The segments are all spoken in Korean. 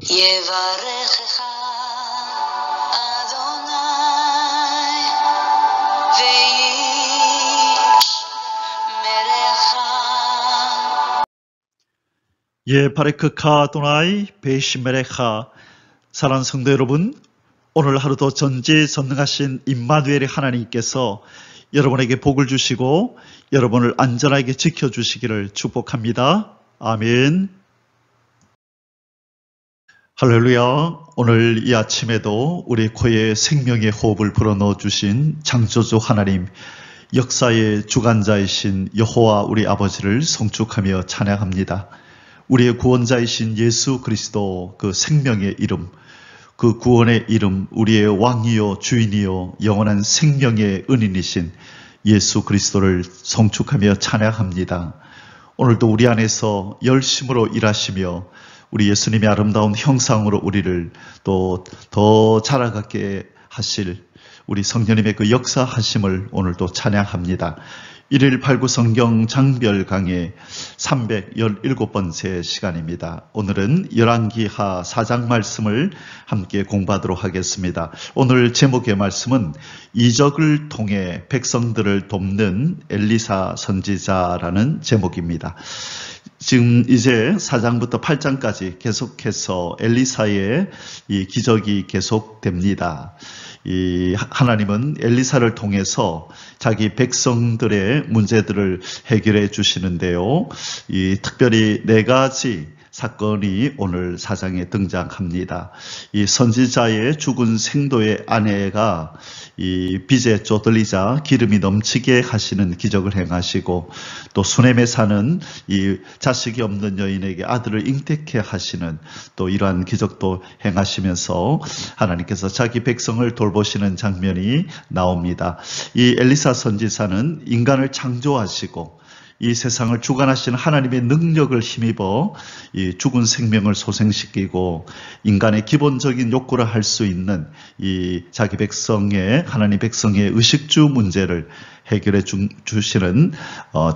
יברכך אדוני וישמרך. 예바레크카 도나이 베시메레카. 사랑하는 성도 여러분, 오늘 하루도 전지전능하신 임마누엘의 하나님께서 여러분에게 복을 주시고 여러분을 안전하게 지켜주시기를 축복합니다. 아멘. 할렐루야. 오늘 이 아침에도 우리 코에 생명의 호흡을 불어넣어 주신 창조주 하나님, 역사의 주관자이신 여호와 우리 아버지를 송축하며 찬양합니다. 우리의 구원자이신 예수 그리스도, 그 생명의 이름, 그 구원의 이름, 우리의 왕이요 주인이요 영원한 생명의 은인이신 예수 그리스도를 송축하며 찬양합니다. 오늘도 우리 안에서 열심으로 일하시며 우리 예수님의 아름다운 형상으로 우리를 또 더 자라가게 하실 우리 성령님의 그 역사하심을 오늘도 찬양합니다. 1일 8구 성경 장별 강의 317번째 시간입니다. 오늘은 열왕기하 4장 말씀을 함께 공부하도록 하겠습니다. 오늘 제목의 말씀은 이적을 통해 백성들을 돕는 엘리사 선지자라는 제목입니다. 지금 이제 4장부터 8장까지 계속해서 엘리사의 이 기적이 계속됩니다. 이 하나님은 엘리사를 통해서 자기 백성들의 문제들을 해결해 주시는데요. 이 특별히 4가지 사건이 오늘 4장에 등장합니다. 이 선지자의 죽은 생도의 아내가 이 빚에 쪼들리자 기름이 넘치게 하시는 기적을 행하시고, 또 수넴에 사는 이 자식이 없는 여인에게 아들을 잉태케 하시는 또 이러한 기적도 행하시면서 하나님께서 자기 백성을 돌보시는 장면이 나옵니다. 이 엘리사 선지자는 인간을 창조하시고 이 세상을 주관하시는 하나님의 능력을 힘입어 이 죽은 생명을 소생시키고 인간의 기본적인 욕구를 할 수 있는 이 자기 백성의, 하나님 백성의 의식주 문제를 해결해 주시는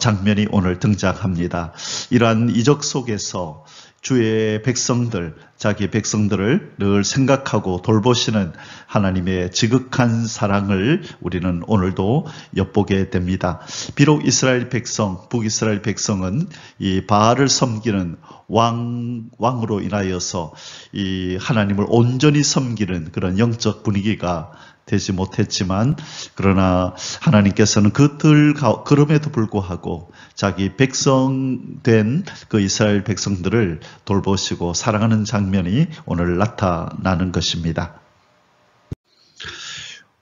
장면이 오늘 등장합니다. 이러한 이적 속에서 주의 백성들, 자기 백성들을 늘 생각하고 돌보시는 하나님의 지극한 사랑을 우리는 오늘도 엿보게 됩니다. 비록 이스라엘 백성, 북이스라엘 백성은 이 바알을 섬기는 왕으로 인하여서 이 하나님을 온전히 섬기는 그런 영적 분위기가 되지 못했지만, 그러나 하나님께서는 그럼에도 불구하고 자기 백성된 그 이스라엘 백성들을 돌보시고 사랑하는 장면이 오늘 나타나는 것입니다.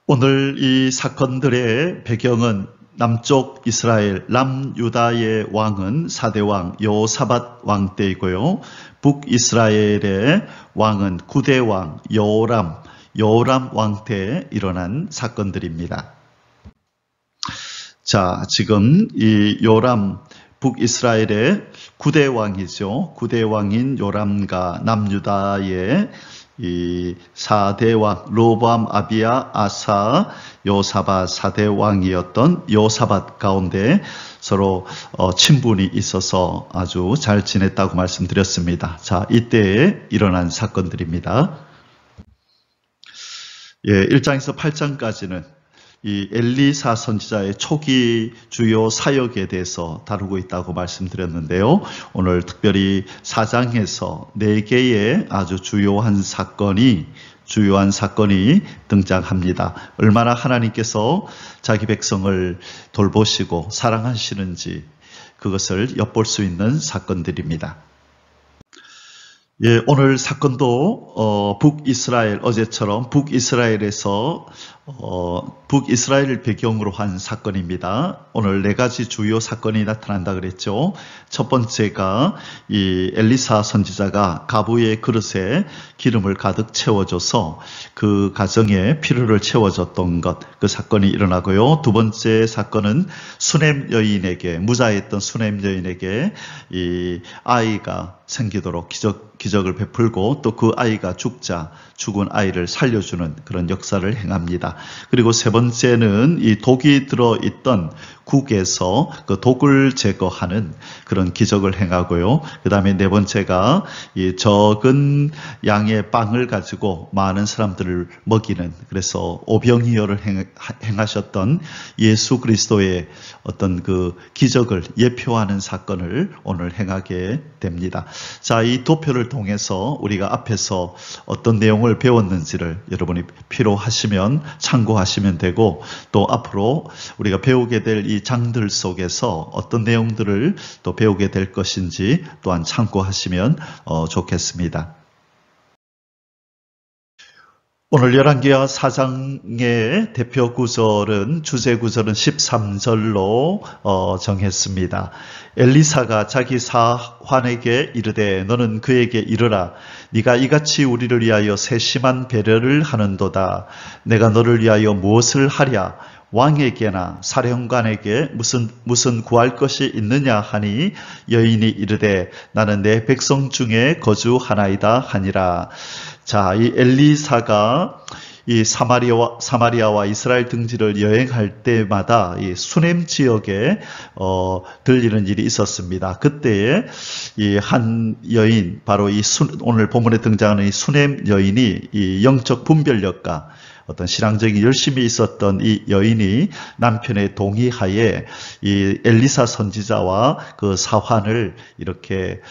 오늘 이 사건들의 배경은 남쪽 이스라엘, 남유다의 왕은 4대 왕 여호사밧 왕 때이고요. 북이스라엘의 왕은 9대 왕 여호람 왕 때에 일어난 사건들입니다. 자, 지금 이 요람, 북이스라엘의 9대 왕이죠. 9대 왕인 요람과 남유다의 이 4대 왕, 로보암, 아비야, 아사, 여호사밧 4대 왕이었던 여호사밧 가운데 서로 친분이 있어서 아주 잘 지냈다고 말씀드렸습니다. 자, 이때에 일어난 사건들입니다. 1장에서 8장까지는 이 엘리사 선지자의 초기 주요 사역에 대해서 다루고 있다고 말씀드렸는데요. 오늘 특별히 4장에서 4개의 아주 주요한 사건이 등장합니다. 얼마나 하나님께서 자기 백성을 돌보시고 사랑하시는지 그것을 엿볼 수 있는 사건들입니다. 오늘 사건도 북이스라엘, 어제처럼 북이스라엘에서 북이스라엘을 배경으로 한 사건입니다. 오늘 4가지 주요 사건이 나타난다 그랬죠. 첫 번째가 이 엘리사 선지자가 가부의 그릇에 기름을 가득 채워줘서 그 가정에 필요를 채워줬던 것, 그 사건이 일어나고요. 두 번째 사건은 수넴 여인에게, 무자했던 수넴 여인에게 이 아이가 생기도록 기적을 베풀고 또 그 아이가 죽은 아이를 살려주는 그런 역사를 행합니다. 그리고 세 번째는 이 독이 들어있던 국에서 그 독을 제거하는 그런 기적을 행하고요. 그 다음에 네 번째가 이 적은 양의 빵을 가지고 많은 사람들을 먹이는, 그래서 오병이어를 행하셨던 예수 그리스도의 어떤 그 기적을 예표하는 사건을 오늘 행하게 됩니다. 자, 이 도표를 통해서 우리가 앞에서 어떤 내용을 배웠는지를 여러분이 필요하시면 참고하시면 되고, 또 앞으로 우리가 배우게 될 이 장들 속에서 어떤 내용들을 또 배우게 될 것인지 또한 참고하시면 좋겠습니다. 오늘 열왕기하 4장의 대표 구절은, 주제 구절은 13절로 정했습니다. 엘리사가 자기 사환에게 이르되 너는 그에게 이르라. 네가 이같이 우리를 위하여 세심한 배려를 하는도다. 내가 너를 위하여 무엇을 하랴? 왕에게나 사령관에게 무슨 구할 것이 있느냐 하니, 여인이 이르되 나는 내 백성 중에 거주하나이다 하니라. 자, 이 엘리사가 이 사마리아와 이스라엘 등지를 여행할 때마다 이 수넴 지역에 들리는 일이 있었습니다. 그때에 이 한 여인, 바로 오늘 본문에 등장하는 이 수넴 여인이 이 영적 분별력과 어떤 신앙적인 열심이 있었던 이 여인이 남편의 동의하에 이 엘리사 선지자와 그 사환을 이렇게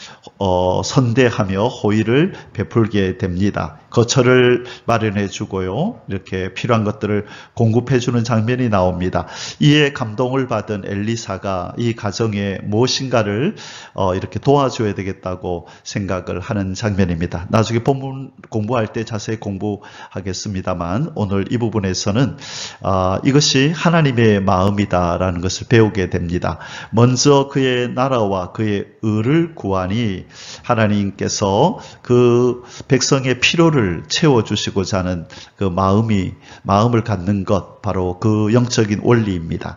선대하며 호의를 베풀게 됩니다. 거처를 마련해 주고요, 이렇게 필요한 것들을 공급해 주는 장면이 나옵니다. 이에 감동을 받은 엘리사가 이 가정에 무엇인가를 이렇게 도와줘야 되겠다고 생각을 하는 장면입니다. 나중에 본문 공부할 때 자세히 공부하겠습니다만, 오늘 이 부분에서는 이것이 하나님의 마음이다라는 것을 배우게 됩니다. 먼저 그의 나라와 그의 의를 구하니 하나님께서 그 백성의 필요를 채워주시고자 하는 그 마음을 갖는 것, 바로 그 영적인 원리입니다.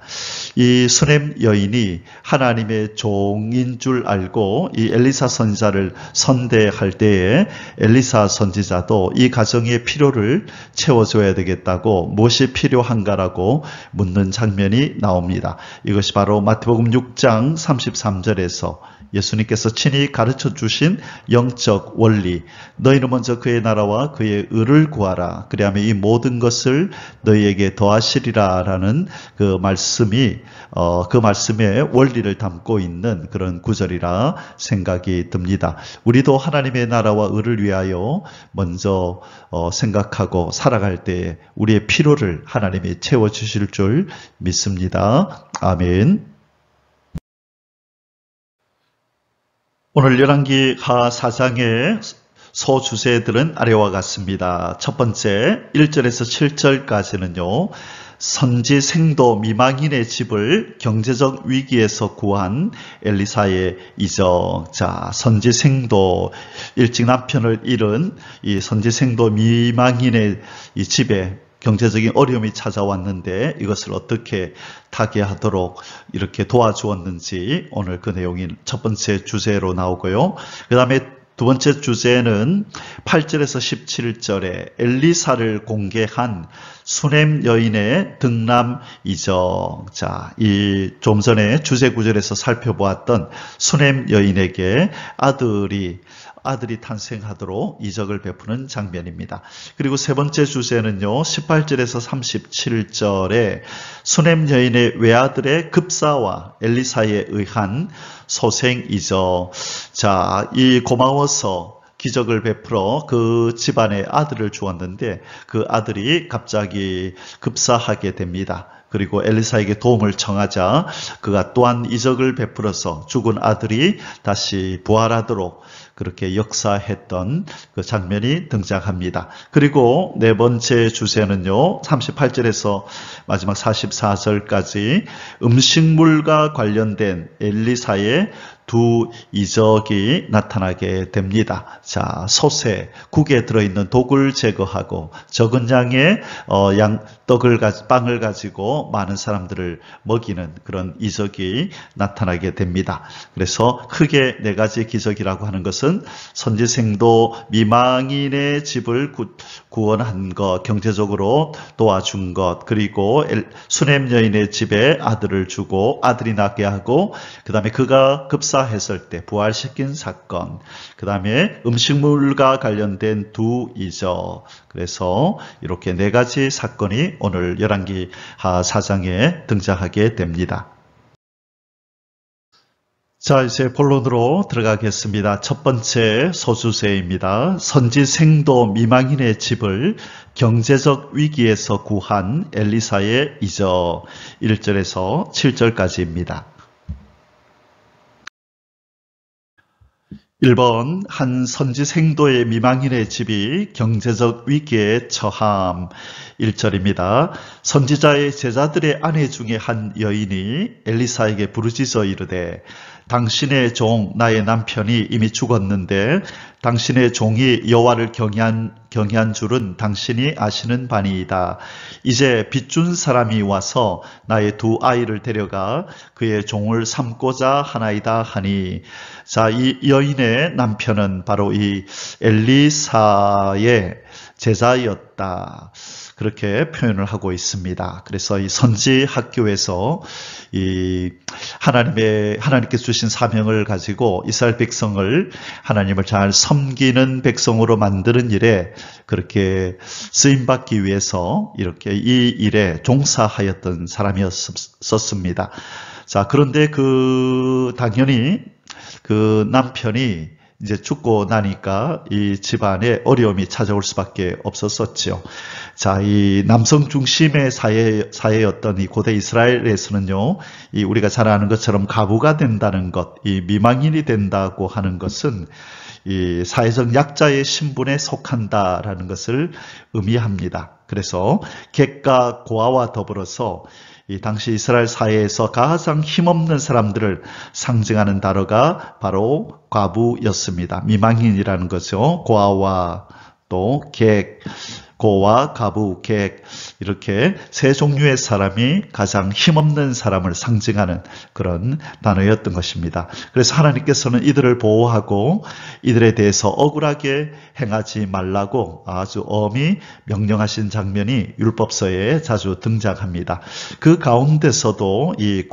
이 수넴 여인이 하나님의 종인 줄 알고 이 엘리사 선지자를 선대할 때에 엘리사 선지자도 이 가정의 필요를 채워줘야 되겠다고, 무엇이 필요한가라고 묻는 장면이 나옵니다. 이것이 바로 마태복음 6장 33절에서 예수님께서 친히 가르쳐 주신 영적 원리, 너희는 먼저 그의 나라와 그의 의를 구하라. 그리하면 이 모든 것을 너희에게 더하시리라 라는 그 말씀이 그 말씀의 원리를 담고 있는 그런 구절이라 생각이 듭니다. 우리도 하나님의 나라와 의를 위하여 먼저 생각하고 살아갈 때 우리의 필요를 하나님이 채워주실 줄 믿습니다. 아멘. 오늘 열왕기하 4장의 소주제들은 아래와 같습니다. 첫 번째 1절에서 7절까지는요, 선지생도 미망인의 집을 경제적 위기에서 구한 엘리사의 이적. 자, 선지생도, 일찍 남편을 잃은 이 선지생도 미망인의 이 집에 경제적인 어려움이 찾아왔는데 이것을 어떻게 타개하도록 이렇게 도와주었는지, 오늘 그 내용이 첫 번째 주제로 나오고요. 그 다음에 두 번째 주제는 8절에서 17절에 엘리사를 공개한 수넴 여인의 등남 이적. 자, 이 좀 전에 주제 구절에서 살펴보았던 수넴 여인에게 아들이 탄생하도록 이적을 베푸는 장면입니다. 그리고 세 번째 주제는요, 18절에서 37절에 수넴 여인의 외아들의 급사와 엘리사에 의한 소생 이적. 자, 이 고마워서 기적을 베풀어 그 집안에 아들을 주었는데 그 아들이 갑자기 급사하게 됩니다. 그리고 엘리사에게 도움을 청하자 그가 또한 이적을 베풀어서 죽은 아들이 다시 부활하도록 그렇게 역사했던 그 장면이 등장합니다. 그리고 네 번째 주제는요, 38절에서 마지막 44절까지 음식물과 관련된 엘리사의 두 이적이 나타나게 됩니다. 자, 솥에 국에 들어있는 독을 제거하고 적은 양의 빵을 가지고 많은 사람들을 먹이는 그런 이적이 나타나게 됩니다. 그래서 크게 네 가지 기적이라고 하는 것은 것은 선지생도 미망인의 집을 구원한 것, 경제적으로 도와준 것, 그리고 수넴 여인의 집에 아들을 주고 아들이 낳게 하고, 그 다음에 그가 급사했을 때 부활시킨 사건, 그 다음에 음식물과 관련된 두 이적. 그래서 이렇게 네 가지 사건이 오늘 열왕기 4장에 등장하게 됩니다. 자, 이제 본론으로 들어가겠습니다. 첫 번째 소주제입니다. 선지생도 미망인의 집을 경제적 위기에서 구한 엘리사의 이적. 1절에서 7절까지입니다. 1번, 한 선지생도의 미망인의 집이 경제적 위기에 처함. 1절입니다. 선지자의 제자들의 아내 중에 한 여인이 엘리사에게 부르짖어 이르되, 당신의 종 나의 남편이 이미 죽었는데 당신의 종이 여호와를 경외한 줄은 당신이 아시는 바니이다. 이제 빚준 사람이 와서 나의 두 아이를 데려가 그의 종을 삼고자 하나이다 하니. 자, 이 여인의 남편은 바로 이 엘리사의 제자였다. 그렇게 표현을 하고 있습니다. 그래서 이 선지 학교에서 이 하나님께서 주신 사명을 가지고 이스라엘 백성을 하나님을 잘 섬기는 백성으로 만드는 일에 그렇게 쓰임받기 위해서 이렇게 이 일에 종사하였던 사람이었습니다. 자, 그런데 당연히 그 남편이 이제 죽고 나니까 이 집안에 어려움이 찾아올 수밖에 없었었죠. 자, 이 남성 중심의 사회였던 이 고대 이스라엘에서는요, 이 우리가 잘 아는 것처럼 가부가 된다는 것, 이 미망인이 된다고 하는 것은 이 사회적 약자의 신분에 속한다라는 것을 의미합니다. 그래서 객과 고아와 더불어서 이 당시 이스라엘 사회에서 가장 힘없는 사람들을 상징하는 단어가 바로 과부였습니다. 미망인이라는 거죠. 고아와 또 객, 고와 가부, 객, 이렇게 세 종류의 사람이 가장 힘없는 사람을 상징하는 그런 단어였던 것입니다. 그래서 하나님께서는 이들을 보호하고 이들에 대해서 억울하게 행하지 말라고 아주 엄히 명령하신 장면이 율법서에 자주 등장합니다. 그 가운데서도 이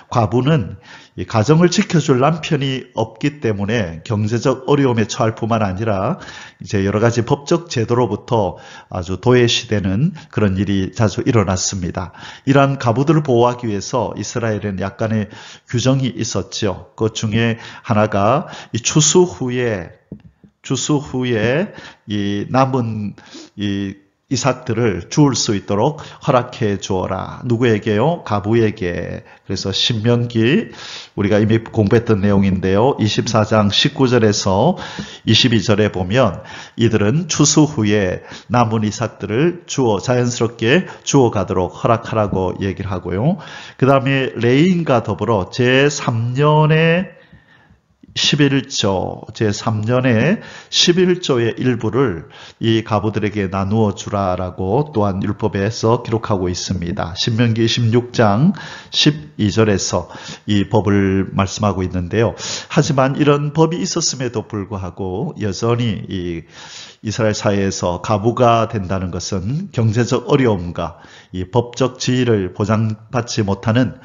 과부는 이 가정을 지켜줄 남편이 없기 때문에 경제적 어려움에 처할 뿐만 아니라 이제 여러 가지 법적 제도로부터 아주 도외시되는 그런 일이 자주 일어났습니다. 이러한 가부들을 보호하기 위해서 이스라엘에는 약간의 규정이 있었죠. 그 중에 하나가 이 추수 후에 이 남은 이 이삭들을 주울 수 있도록 허락해 주어라. 누구에게요? 가부에게. 그래서 신명기 우리가 이미 공부했던 내용인데요. 24장 19절에서 22절에 보면 이들은 추수 후에 남은 이삭들을 자연스럽게 주워 가도록 허락하라고 얘기를 하고요. 그 다음에 레인과 더불어 제3년의 11조, 제3년의 11조의 일부를 이 가부들에게 나누어 주라라고 또한 율법에서 기록하고 있습니다. 신명기 16장 12절에서 이 법을 말씀하고 있는데요. 하지만 이런 법이 있었음에도 불구하고 여전히 이 이스라엘 사회에서 가부가 된다는 것은 경제적 어려움과 이 법적 지위를 보장받지 못하는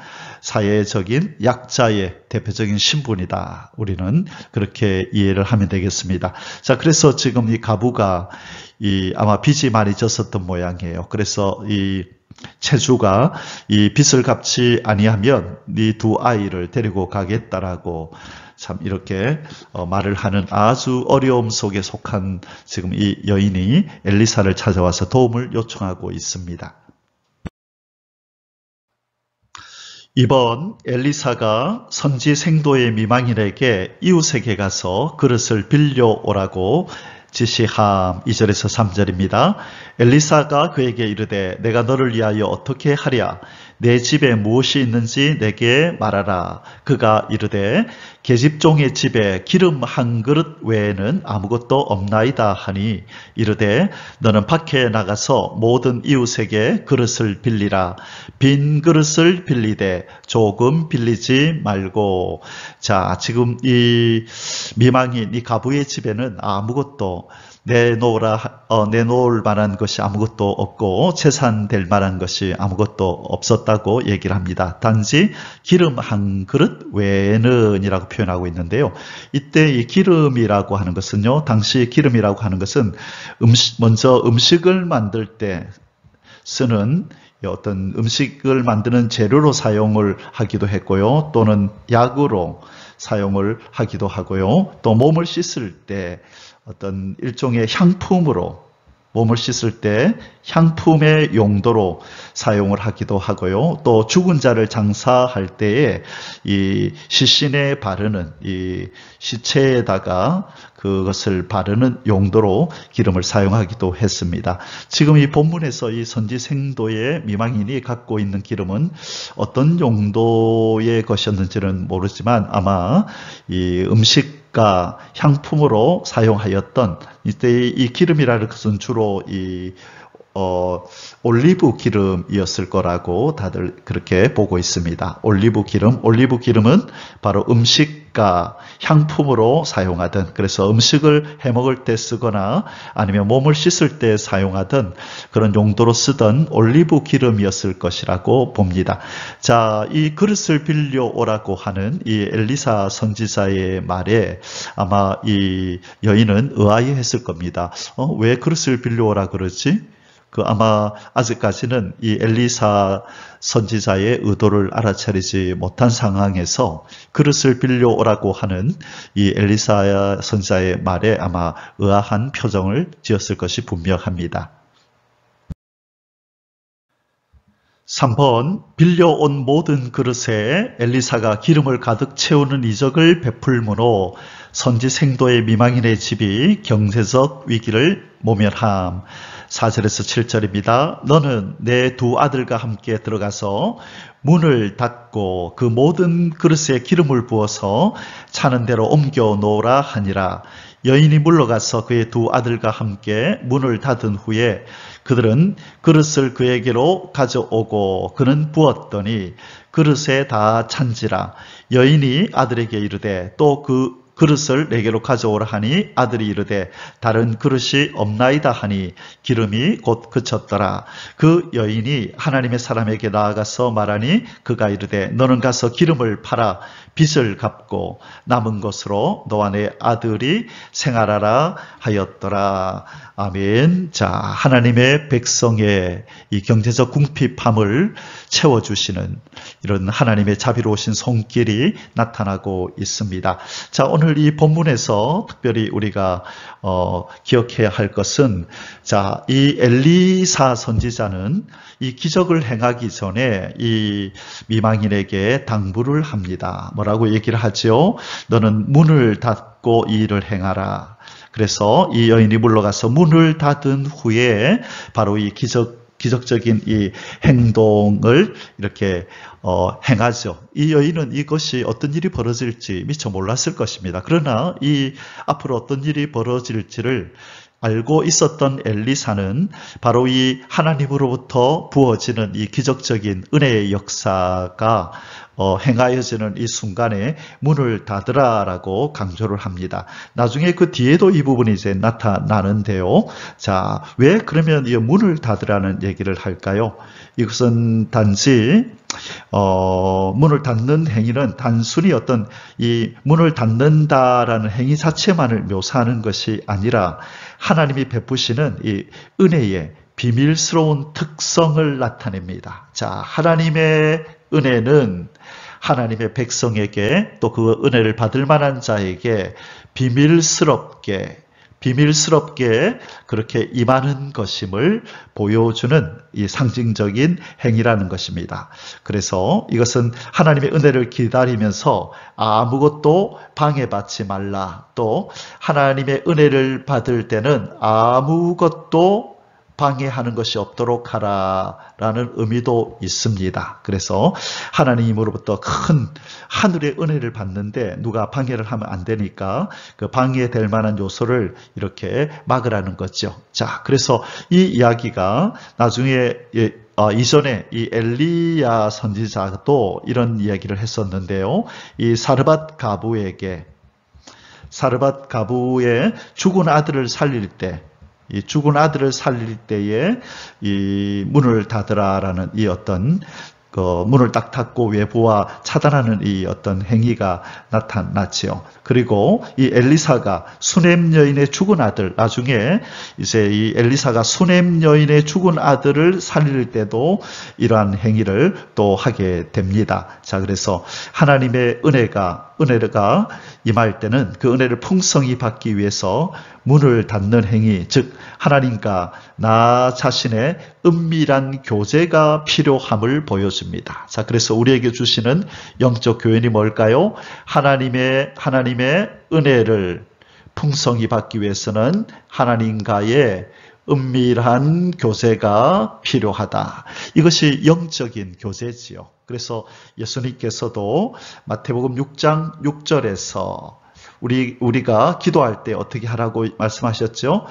사회적인 약자의 대표적인 신분이다. 우리는 그렇게 이해를 하면 되겠습니다. 자, 그래서 지금 이 가부가 아마 빚이 많이 졌었던 모양이에요. 그래서 이 채주가 이 빚을 갚지 아니하면 네 두 아이를 데리고 가겠다라고 참 이렇게 말을 하는 아주 어려움 속에 속한 지금 이 여인이 엘리사를 찾아와서 도움을 요청하고 있습니다. 이번 엘리사가 선지생도의 미망인에게 이웃에게 가서 그릇을 빌려오라고 지시함. 2절에서 3절입니다. 엘리사가 그에게 이르되 내가 너를 위하여 어떻게 하랴? 내 집에 무엇이 있는지 내게 말하라. 그가 이르되 계집종의 집에 기름 한 그릇 외에는 아무것도 없나이다 하니 이르되 너는 밖에 나가서 모든 이웃에게 그릇을 빌리라. 빈 그릇을 빌리되 조금 빌리지 말고. 자, 지금 이 미망인 이 가부의 집에는 아무것도 내놓을 만한 것이 아무것도 없고 재산될 만한 것이 아무것도 없었다고 얘기를 합니다. 단지 기름 한 그릇 외에는이라고 표현하고 있는데요. 이때 이 기름이라고 하는 것은요, 당시 기름이라고 하는 것은 먼저 음식을 만들 때 쓰는 어떤 음식을 만드는 재료로 사용을 하기도 했고요. 또는 약으로 사용을 하기도 하고요. 또 몸을 씻을 때 어떤 일종의 향품으로 몸을 씻을 때 향품의 용도로 사용을 하기도 하고요. 또 죽은 자를 장사할 때에 이 시신에 바르는 이 시체에다가 그것을 바르는 용도로 기름을 사용하기도 했습니다. 지금 이 본문에서 이 선지생도의 미망인이 갖고 있는 기름은 어떤 용도의 것이었는지는 모르지만 아마 이 음식과 향품으로 사용하였던 이때 이 기름이라는 것은 주로 이 올리브 기름이었을 거라고 다들 그렇게 보고 있습니다. 올리브 기름은 바로 음식과 향품으로 사용하던, 그래서 음식을 해먹을 때 쓰거나 아니면 몸을 씻을 때 사용하던 그런 용도로 쓰던 올리브 기름이었을 것이라고 봅니다. 자, 이 그릇을 빌려오라고 하는 이 엘리사 선지자의 말에 아마 이 여인은 의아해했을 겁니다. 왜 그릇을 빌려오라 그러지? 아마 아직까지는 이 엘리사 선지자의 의도를 알아차리지 못한 상황에서 그릇을 빌려오라고 하는 이 엘리사 선지자의 말에 아마 의아한 표정을 지었을 것이 분명합니다. 3번, 빌려온 모든 그릇에 엘리사가 기름을 가득 채우는 이적을 베풀므로 선지생도의 미망인의 집이 경제적 위기를 모면함. 4절에서 7절입니다. 너는 내 두 아들과 함께 들어가서 문을 닫고 그 모든 그릇에 기름을 부어서 차는 대로 옮겨 놓으라 하니라. 여인이 물러가서 그의 두 아들과 함께 문을 닫은 후에 그들은 그릇을 그에게로 가져오고 그는 부었더니 그릇에 다 찬지라. 여인이 아들에게 이르되 또 그 그릇을 내게로 가져오라 하니 아들이 이르되 다른 그릇이 없나이다 하니 기름이 곧 그쳤더라. 그 여인이 하나님의 사람에게 나아가서 말하니 그가 이르되 너는 가서 기름을 팔아 빚을 갚고 남은 것으로 너와 내 아들이 생활하라 하였더라. 아멘. 자, 하나님의 백성의 이 경제적 궁핍함을 채워주시는 이런 하나님의 자비로우신 손길이 나타나고 있습니다. 자, 오늘 이 본문에서 특별히 우리가 기억해야 할 것은, 자, 이 엘리사 선지자는 이 기적을 행하기 전에 이 미망인에게 당부를 합니다. 뭐라고 얘기를 하죠? 너는 문을 닫고 이 일을 행하라. 그래서 이 여인이 물러가서 문을 닫은 후에 바로 이 기적적인 이 행동을 이렇게 행하죠. 이 여인은 이것이 어떤 일이 벌어질지 미처 몰랐을 것입니다. 그러나 이 앞으로 어떤 일이 벌어질지를 알고 있었던 엘리사는 바로 이 하나님으로부터 부어지는 이 기적적인 은혜의 역사가 행하여지는 이 순간에 문을 닫으라라고 강조를 합니다. 나중에 그 뒤에도 이 부분이 이제 나타나는데요. 자, 왜 그러면 이 문을 닫으라는 얘기를 할까요? 이것은 단지 문을 닫는 행위는 단순히 어떤 이 문을 닫는다라는 행위 자체만을 묘사하는 것이 아니라 하나님이 베푸시는 이 은혜의 비밀스러운 특성을 나타냅니다. 자, 하나님의 은혜는 하나님의 백성에게 또 그 은혜를 받을 만한 자에게 비밀스럽게 그렇게 임하는 것임을 보여주는 이 상징적인 행위라는 것입니다. 그래서 이것은 하나님의 은혜를 기다리면서 아무것도 방해받지 말라. 또 하나님의 은혜를 받을 때는 아무것도 방해하는 것이 없도록 하라라는 의미도 있습니다. 그래서 하나님으로부터 큰 하늘의 은혜를 받는데 누가 방해를 하면 안 되니까 그 방해될 만한 요소를 이렇게 막으라는 거죠. 자, 그래서 이 이야기가 나중에 이전에 이 엘리야 선지자도 이런 이야기를 했었는데요. 이 사르밧 가부에게 사르밧 가부의 죽은 아들을 살릴 때, 이 죽은 아들을 살릴 때에 이 문을 닫으라라는 이 어떤 문을 딱 닫고 외부와 차단하는 이 어떤 행위가 나타났지요. 그리고 이 엘리사가 수넴 여인의 죽은 아들, 나중에 이제 이 엘리사가 수넴 여인의 죽은 아들을 살릴 때도 이러한 행위를 또 하게 됩니다. 자, 그래서 하나님의 은혜가 임할 때는 그 은혜를 풍성히 받기 위해서 문을 닫는 행위, 즉 하나님과 나 자신의 은밀한 교제가 필요함을 보여줍니다. 자, 그래서 우리에게 주시는 영적 교훈이 뭘까요? 하나님의 은혜를 풍성히 받기 위해서는 하나님과의 은밀한 교제가 필요하다. 이것이 영적인 교제지요. 그래서 예수님께서도 마태복음 6장 6절에서 우리가 기도할 때 어떻게 하라고 말씀하셨죠?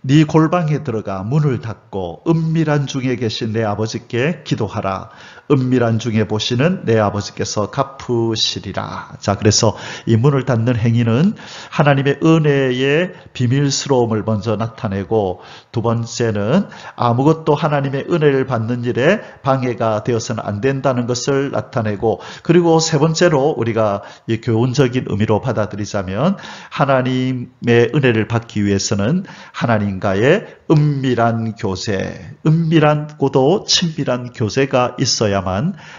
네 골방에 들어가 문을 닫고 은밀한 중에 계신 내 아버지께 기도하라. 은밀한 중에 보시는 내 아버지께서 갚으시리라. 자, 그래서 이 문을 닫는 행위는 하나님의 은혜의 비밀스러움을 먼저 나타내고, 두 번째는 아무것도 하나님의 은혜를 받는 일에 방해가 되어서는 안 된다는 것을 나타내고, 그리고 세 번째로 우리가 이 교훈적인 의미로 받아들이자면 하나님의 은혜를 받기 위해서는 하나님과의 은밀한 교제, 은밀하고도 친밀한 교제가 있어야만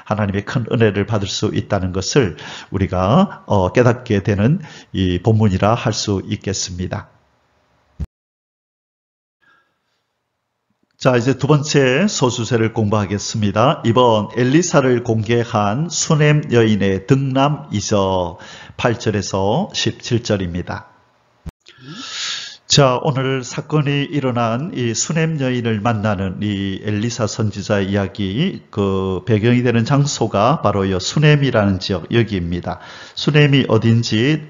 하나님의 큰 은혜를 받을 수 있다는 것을 우리가 깨닫게 되는 이 본문이라 할 수 있겠습니다. 자, 이제 두 번째 소수세를 공부하겠습니다. 이번 엘리사를 공개한 수넴 여인의 등남 이적 8절에서 17절입니다. 자, 오늘 사건이 일어난 이 수넴 여인을 만나는 이 엘리사 선지자의 이야기, 그 배경이 되는 장소가 바로 이 수넴이라는 지역, 여기입니다. 수넴이 어딘지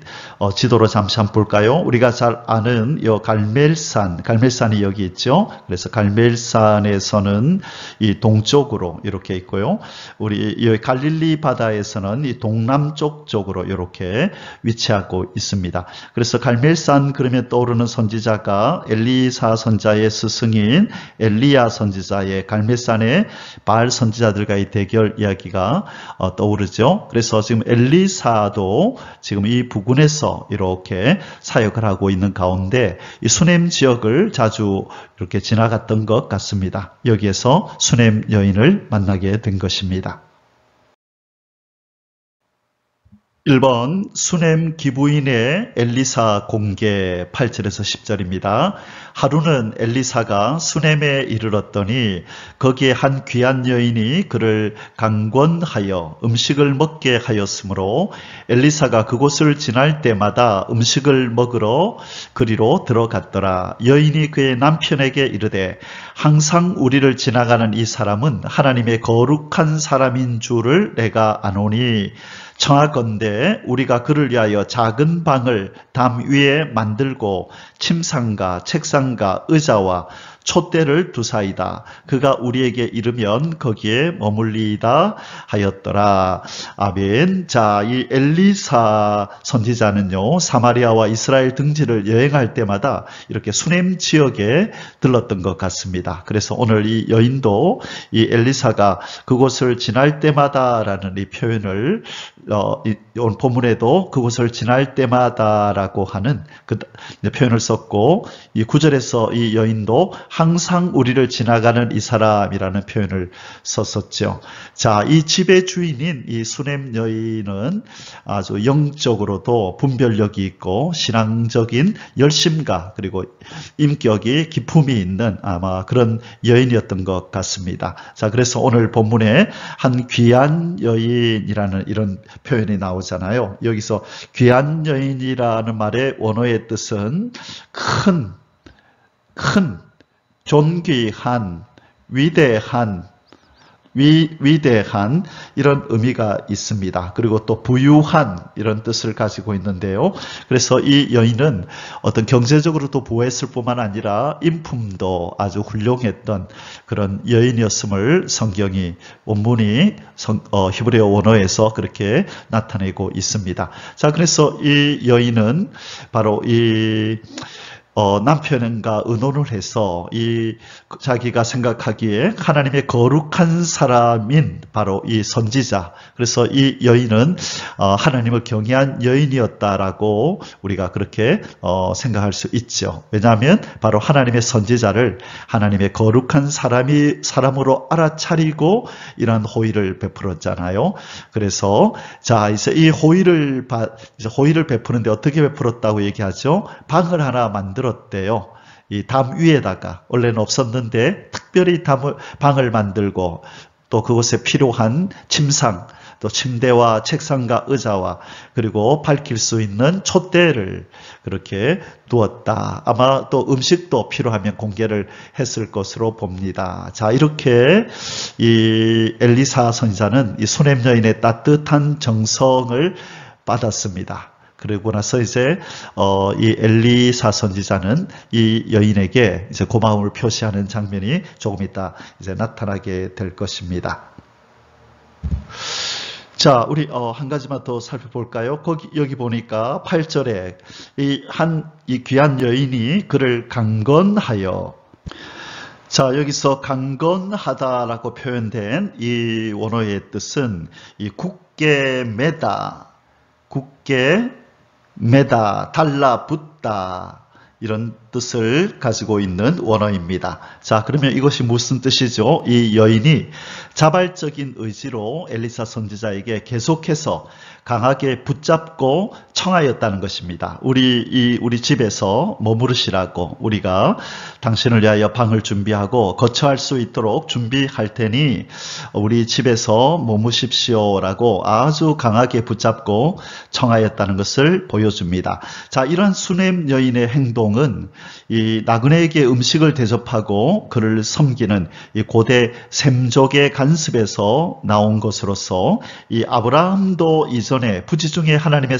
지도로 잠시 한번 볼까요? 우리가 잘 아는 이 갈멜산이 여기 있죠. 그래서 갈멜산에서는 이 동쪽으로 이렇게 있고요. 우리 이 갈릴리 바다에서는 이 동남쪽 쪽으로 이렇게 위치하고 있습니다. 그래서 갈멜산 그러면 떠오르는 선지자가 엘리사 선지자의 스승인 엘리야 선지자의 갈멜산의 바알 선지자들과의 대결 이야기가 떠오르죠. 그래서 지금 엘리사도 지금 이 부근에서 이렇게 사역을 하고 있는 가운데 이 수넴 지역을 자주 이렇게 지나갔던 것 같습니다. 여기에서 수넴 여인을 만나게 된 것입니다. 1번 수넴 기부인의 엘리사 공개 8절에서 10절입니다. 하루는 엘리사가 수넴에 이르렀더니 거기에 한 귀한 여인이 그를 강권하여 음식을 먹게 하였으므로 엘리사가 그곳을 지날 때마다 음식을 먹으러 그리로 들어갔더라. 여인이 그의 남편에게 이르되 항상 우리를 지나가는 이 사람은 하나님의 거룩한 사람인 줄을 내가 아노니 청하건대 우리가 그를 위하여 작은 방을 담 위에 만들고 침상과 책상과 의자와 촛대를 두사이다. 그가 우리에게 이르면 거기에 머물리이다 하였더라. 아멘. 자, 이 엘리사 선지자는요, 사마리아와 이스라엘 등지를 여행할 때마다 이렇게 수넴 지역에 들렀던 것 같습니다. 그래서 오늘 이 여인도 이 엘리사가 그곳을 지날 때마다라는 이 표현을 오늘 본문에도 그곳을 지날 때마다라고 하는 그 표현을 썼고, 이 9절에서 이 여인도 항상 우리를 지나가는 이 사람이라는 표현을 썼었죠. 자, 이 집의 주인인 이 수넴 여인은 아주 영적으로도 분별력이 있고 신앙적인 열심과 그리고 인격이 기품이 있는 아마 그런 여인이었던 것 같습니다. 자, 그래서 오늘 본문에 한 귀한 여인이라는 이런 표현이 나오잖아요. 여기서 귀한 여인이라는 말의 원어의 뜻은 큰, 존귀한, 위대한, 위대한 이런 의미가 있습니다. 그리고 또 부유한 이런 뜻을 가지고 있는데요. 그래서 이 여인은 어떤 경제적으로도 부했을 뿐만 아니라 인품도 아주 훌륭했던 그런 여인이었음을 성경이 원문이 히브리어 원어에서 그렇게 나타내고 있습니다. 자, 그래서 이 여인은 바로 이 남편과 의논을 해서 자기가 생각하기에 하나님의 거룩한 사람인 바로 이 선지자, 그래서 이 여인은 하나님을 경외한 여인이었다라고 우리가 그렇게 생각할 수 있죠. 왜냐하면 바로 하나님의 선지자를 하나님의 거룩한 사람으로 알아차리고 이러한 호의를 베풀었잖아요. 그래서 자, 이제 이 호의를 베푸는데 어떻게 베풀었다고 얘기하죠? 방을 하나 만들었대요. 이 담 위에다가, 원래는 없었는데 특별히 방을 만들고 또 그곳에 필요한 침상, 또 침대와 책상과 의자와 그리고 밝힐 수 있는 촛대를 그렇게 두었다. 아마 또 음식도 필요하면 공개를 했을 것으로 봅니다. 자, 이렇게 이 엘리사 선지자는 이 수냄 여인의 따뜻한 정성을 받았습니다. 그리고 나서 이제 이 엘리사 선지자는 이 여인에게 이제 고마움을 표시하는 장면이 조금 있다 이제 나타나게 될 것입니다. 자, 우리 한 가지만 더 살펴볼까요? 여기 보니까 8절에 이 귀한 여인이 그를 강건하여, 자, 여기서 강건하다라고 표현된 이 원어의 뜻은 이 굳게 매다, 달라붙다, 이런 뜻을 가지고 있는 원어입니다. 자, 그러면 이것이 무슨 뜻이죠? 이 여인이 자발적인 의지로 엘리사 선지자에게 계속해서 강하게 붙잡고 청하였다는 것입니다. 우리 집에서 머무르시라고, 우리가 당신을 위하여 방을 준비하고 거처할 수 있도록 준비할 테니 우리 집에서 머무십시오라고 아주 강하게 붙잡고 청하였다는 것을 보여줍니다. 자, 이런 수냄 여인의 행동은 이 나그네에게 음식을 대접하고 그를 섬기는 이 고대 셈족의 간습에서 나온 것으로서 이 아브라함도 이전에 부지중에 하나님의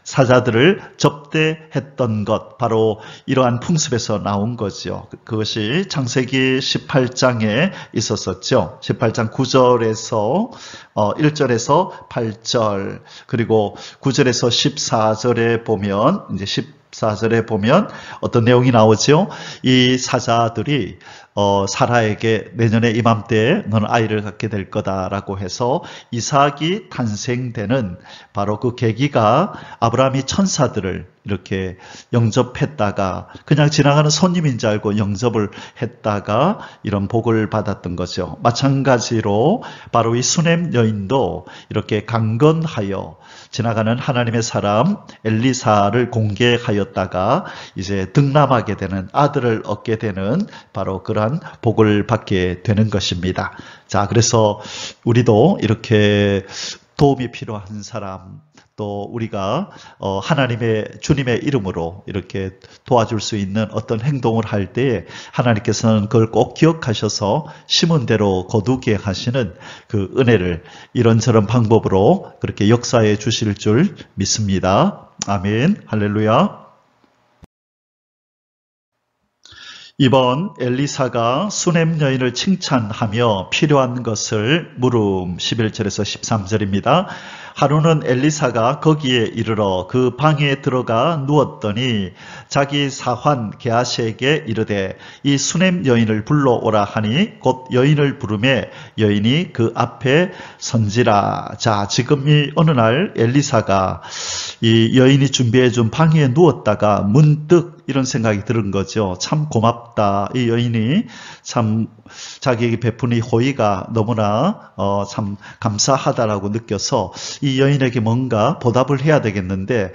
사자들을 접대했던 것, 바로 이러한 풍습에서 나온 거죠. 그것이 창세기 18장에 있었었죠. 18장 9절에서 1절에서 8절, 그리고 9절에서 14절에 보면 이제 14절에 보면 어떤 내용이 나오죠? 이 사자들이 사라에게 내년에 이맘때에 너는 아이를 갖게 될 거다라고 해서 이삭이 탄생되는 바로 그 계기가 아브라함이 천사들을 이렇게 영접했다가 그냥 지나가는 손님인 줄 알고 영접을 했다가 이런 복을 받았던 거죠. 마찬가지로 바로 이 수냄 여인도 이렇게 강건하여 지나가는 하나님의 사람 엘리사를 공개하였다가 이제 등남하게 되는, 아들을 얻게 되는 바로 그러한 복을 받게 되는 것입니다. 자, 그래서 우리도 이렇게 도움이 필요한 사람, 또 우리가 하나님의 주님의 이름으로 이렇게 도와줄 수 있는 어떤 행동을 할 때에 하나님께서는 그걸 꼭 기억하셔서 심은 대로 거두게 하시는 그 은혜를 이런저런 방법으로 그렇게 역사해 주실 줄 믿습니다. 아멘. 할렐루야. 이번 엘리사가 수냄 여인을 칭찬하며 필요한 것을 물음 11절에서 13절입니다. 하루는 엘리사가 거기에 이르러 그 방에 들어가 누웠더니 자기 사환 게하시에게 이르되 이 수냄 여인을 불러오라 하니 곧 여인을 부르매 여인이 그 앞에 선지라. 자, 지금 이 어느 날 엘리사가 이 여인이 준비해 준 방에 누웠다가 문득 이런 생각이 드는 거죠. 참 고맙다. 이 여인이 참 자기에게 베푼 이 호의가 너무나 참 감사하다라고 느껴서 이 여인에게 뭔가 보답을 해야 되겠는데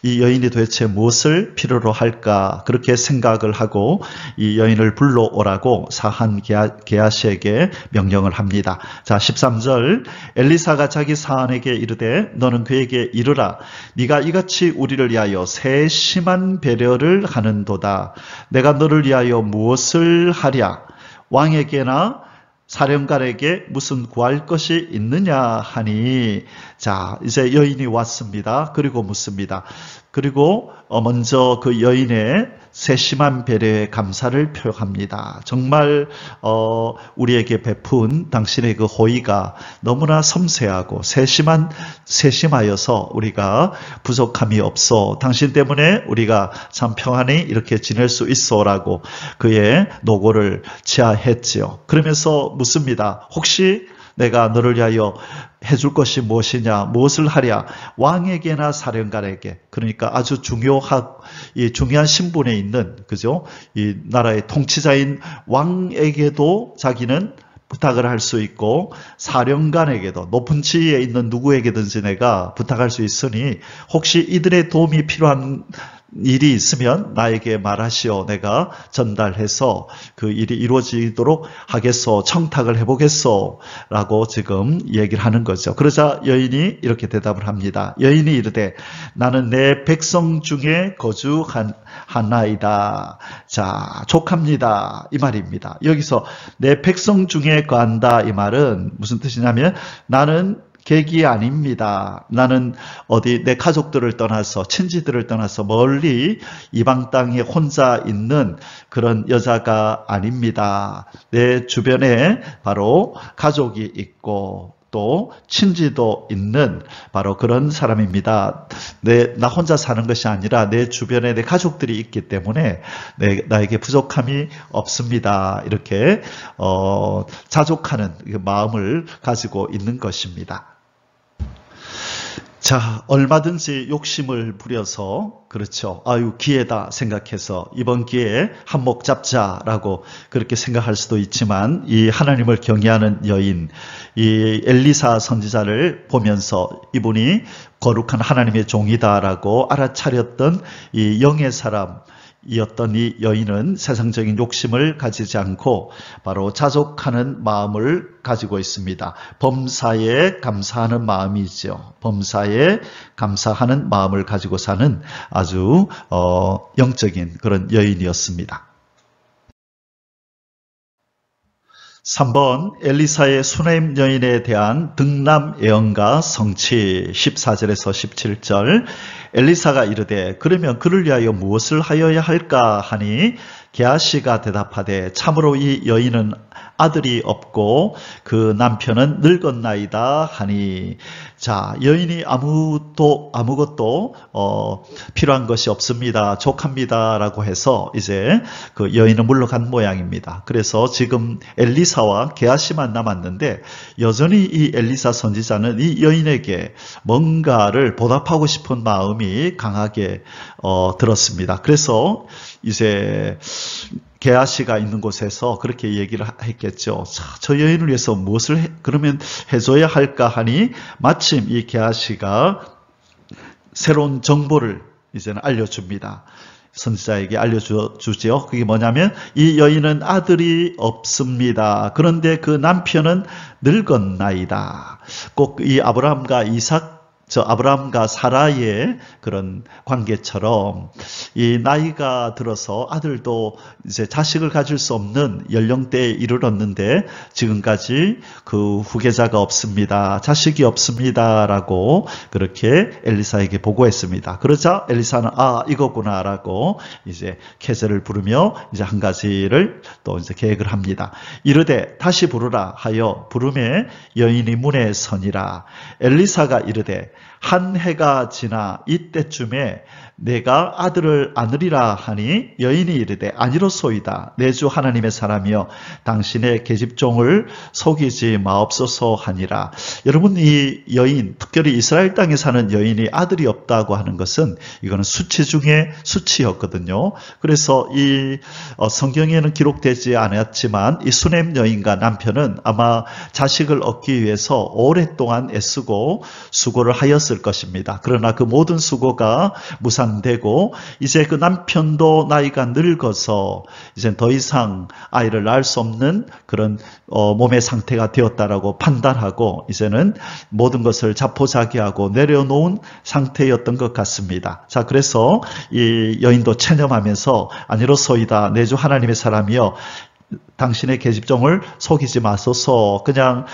이 여인이 도대체 무엇을 필요로 할까, 그렇게 생각을 하고 이 여인을 불러오라고 사한 게하시에게 명령을 합니다. 자, 13절, 엘리사가 자기 사한에게 이르되 너는 그에게 이르라. 네가 이같이 우리를 위하여 세심한 배려를 하는도다. 내가 너를 위하여 무엇을 하랴? 왕에게나 사령관에게 무슨 구할 것이 있느냐 하니, 자, 이제 여인이 왔습니다. 그리고 묻습니다. 그리고 먼저 그 여인의 세심한 배려에 감사를 표합니다. 정말 우리에게 베푼 당신의 그 호의가 너무나 섬세하고 세심하여서 우리가 부족함이 없어. 당신 때문에 우리가 참 평안히 이렇게 지낼 수 있어라고 그의 노고를 지하했지요. 그러면서 묻습니다. 혹시 내가 너를 위하여 해줄 것이 무엇이냐, 무엇을 하랴? 왕에게나 사령관에게. 그러니까 아주 중요한 신분에 있는, 그죠? 이 나라의 통치자인 왕에게도 자기는 부탁을 할 수 있고, 사령관에게도, 높은 지위에 있는 누구에게든지 내가 부탁할 수 있으니, 혹시 이들의 도움이 필요한 일이 있으면 나에게 말하시오. 내가 전달해서 그 일이 이루어지도록 하겠소. 청탁을 해보겠소. 라고 지금 얘기를 하는 거죠. 그러자 여인이 이렇게 대답을 합니다. 여인이 이르되 나는 내 백성 중에 거주하나이다. 자, 족합니다. 이 말입니다. 여기서 내 백성 중에 거한다. 이 말은 무슨 뜻이냐면 나는 객이 아닙니다. 나는 내 가족들을 떠나서, 친지들을 떠나서 멀리 이방 땅에 혼자 있는 그런 여자가 아닙니다. 내 주변에 바로 가족이 있고 또 친지도 있는 바로 그런 사람입니다. 나 혼자 사는 것이 아니라 내 주변에 내 가족들이 있기 때문에 나에게 부족함이 없습니다. 이렇게 자족하는 마음을 가지고 있는 것입니다. 자, 얼마든지 욕심을 부려서, 그렇죠. 아유, 기회다 생각해서 이번 기회에 한몫 잡자라고 그렇게 생각할 수도 있지만, 이 하나님을 경외하는 여인, 이 엘리사 선지자를 보면서 이분이 거룩한 하나님의 종이다라고 알아차렸던 이 영의 사람, 이었던 이 여인은 세상적인 욕심을 가지지 않고 바로 자족하는 마음을 가지고 있습니다. 범사에 감사하는 마음이죠. 범사에 감사하는 마음을 가지고 사는 아주 영적인 그런 여인이었습니다. 3번 엘리사의 수네임 여인에 대한 등남 예언과 성취 14절에서 17절. 엘리사가 이르되 그러면 그를 위하여 무엇을 하여야 할까 하니 게하시가 대답하되 참으로 이 여인은 아들이 없고 그 남편은 늙었나이다 하니. 자, 여인이 아무것도 필요한 것이 없습니다. 족합니다라고 해서 이제 그 여인은 물러간 모양입니다. 그래서 지금 엘리사와 게하시만 남았는데 여전히 이 엘리사 선지자는 이 여인에게 뭔가를 보답하고 싶은 마음이 강하게 들었습니다. 그래서 이제 게하시가 있는 곳에서 그렇게 얘기를 했겠죠. 자, 저 여인을 위해서 무엇을 그러면 해줘야 할까 하니 마침 이 게하시가 새로운 정보를 이제는 알려줍니다. 선지자에게 알려주지요. 그게 뭐냐면 이 여인은 아들이 없습니다. 그런데 그 남편은 늙었나이다. 꼭 이 아브라함과 사라의 그런 관계처럼 이 나이가 들어서 아들도 이제 자식을 가질 수 없는 연령대에 이르렀는데 지금까지 그 후계자가 없습니다. 자식이 없습니다라고 그렇게 엘리사에게 보고했습니다. 그러자 엘리사는 이거구나라고 이제 계제를 부르며 이제 한 가지를 또 이제 계획을 합니다. 이르되 다시 부르라 하여 부름에 여인이 문에 서니라. 엘리사가 이르되 한 해가 지나 이때쯤에 내가 아들을 안으리라 하니 여인이 이르되 아니로소이다. 내 주 하나님의 사람이여 당신의 계집종을 속이지 마옵소서 하니라. 여러분, 이 여인, 특별히 이스라엘 땅에 사는 여인이 아들이 없다고 하는 것은 이거는 수치 중에 수치였거든요. 그래서 이 성경에는 기록되지 않았지만 이 수넴 여인과 남편은 아마 자식을 얻기 위해서 오랫동안 애쓰고 수고를 하였을 것입니다. 그러나 그 모든 수고가 무산되고 이제 그 남편도 나이가 늙어서 이제 더 이상 아이를 낳을 수 없는 그런 몸의 상태가 되었다라고 판단하고 이제는 모든 것을 자포자기하고 내려놓은 상태였던 것 같습니다. 자, 그래서 이 여인도 체념하면서 아니로소이다. 내 주 하나님의 사람이여 당신의 계집종을 속이지 마소서. 그냥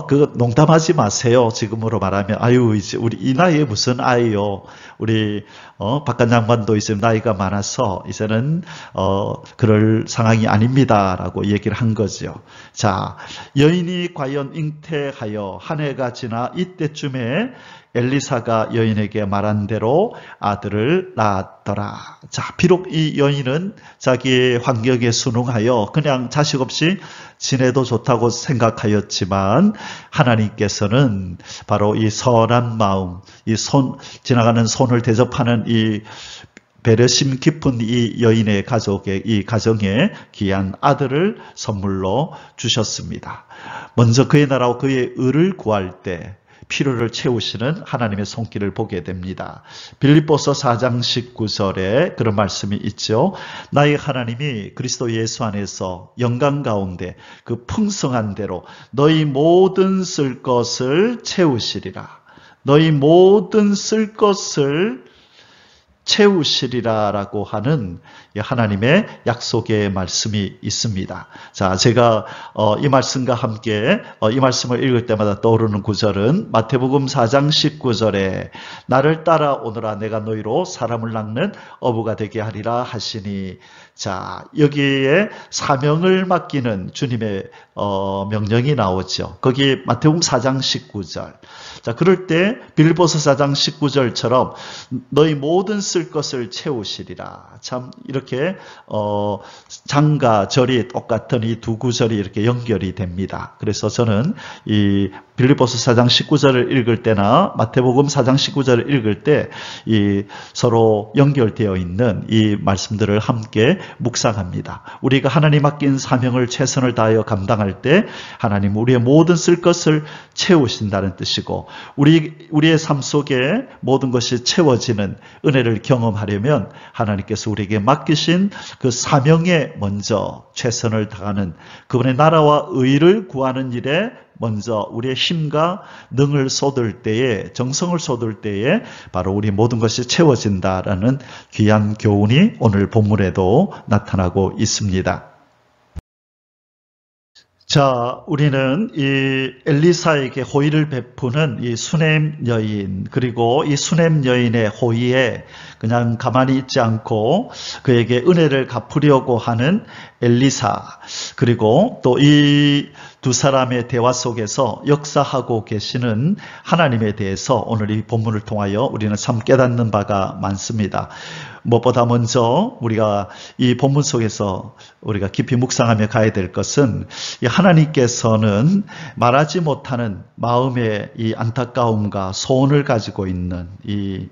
그 농담하지 마세요. 지금으로 말하면 아유 이제 우리 이 나이에 무슨 아이요. 우리 박관 장관도 이제 나이가 많아서 이제는 그럴 상황이 아닙니다라고 얘기를 한 거죠. 자, 여인이 과연 잉태하여 한 해가 지나 이때쯤에 엘리사가 여인에게 말한 대로 아들을 낳았더라. 자, 비록 이 여인은 자기의 환경에 순응하여 그냥 자식 없이 지내도 좋다고 생각하였지만 하나님께서는 바로 이 선한 마음, 지나가는 손을 대접하는 이 배려심 깊은 이 여인의 이 가정에 귀한 아들을 선물로 주셨습니다. 먼저 그의 나라와 그의 의를 구할 때 필요를 채우시는 하나님의 손길을 보게 됩니다. 빌립보서 4장 19절에 그런 말씀이 있죠. 나의 하나님이 그리스도 예수 안에서 영광 가운데 그 풍성한 대로 너희 모든 쓸 것을 채우시리라. 너희 모든 쓸 것을 채우시리라라고 하는 하나님의 약속의 말씀이 있습니다. 자, 제가 이 말씀과 함께 이 말씀을 읽을 때마다 떠오르는 구절은 마태복음 4장 19절에 나를 따라오너라 내가 너희로 사람을 낳는 어부가 되게 하리라 하시니, 자, 여기에 사명을 맡기는 주님의 명령이 나오죠. 거기 마태복음 4장 19절. 자, 그럴 때 빌립보서 4장 19절처럼 너희 모든 쓸 것을 채우시리라. 참 이렇게 장과 절이 똑같은 이 두 구절이 이렇게 연결이 됩니다. 그래서 저는 이 빌립보서 4장 19절을 읽을 때나 마태복음 4장 19절을 읽을 때 이 서로 연결되어 있는 이 말씀들을 함께 묵상합니다. 우리가 하나님 맡긴 사명을 최선을 다하여 감당할 때 하나님 우리의 모든 쓸 것을 채우신다는 뜻이고, 우리의 삶 속에 모든 것이 채워지는 은혜를 경험하려면 하나님께서 우리에게 맡기신 그 사명에 먼저 최선을 다하는, 그분의 나라와 의를 구하는 일에 먼저 우리의 힘과 능을 쏟을 때에, 정성을 쏟을 때에 바로 우리 모든 것이 채워진다라는 귀한 교훈이 오늘 본문에도 나타나고 있습니다. 자, 우리는 이 엘리사에게 호의를 베푸는 이 수넴 여인, 그리고 이 수넴 여인의 호의에 그냥 가만히 있지 않고 그에게 은혜를 갚으려고 하는 엘리사, 그리고 또 이 두 사람의 대화 속에서 역사하고 계시는 하나님에 대해서 오늘 이 본문을 통하여 우리는 참 깨닫는 바가 많습니다. 무엇보다 먼저 우리가 이 본문 속에서 우리가 깊이 묵상하며 가야 될 것은 이 하나님께서는 말하지 못하는 마음의 이 안타까움과 소원을 가지고 있는 이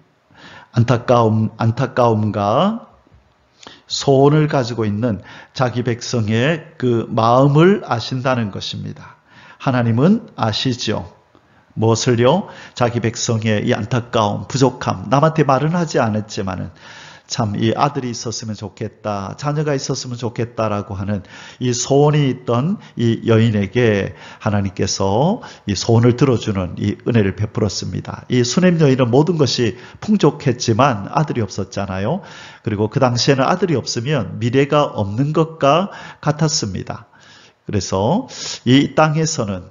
안타까움과 소원을 가지고 있는 자기 백성의 그 마음을 아신다는 것입니다. 하나님은 아시죠. 무엇을요? 자기 백성의 이 안타까움, 부족함, 남한테 말은 하지 않았지만은 참 이 아들이 있었으면 좋겠다, 자녀가 있었으면 좋겠다라고 하는 이 소원이 있던 이 여인에게 하나님께서 이 소원을 들어주는 이 은혜를 베풀었습니다. 이 수넴 여인은 모든 것이 풍족했지만 아들이 없었잖아요. 그리고 그 당시에는 아들이 없으면 미래가 없는 것과 같았습니다. 그래서 이 땅에 사는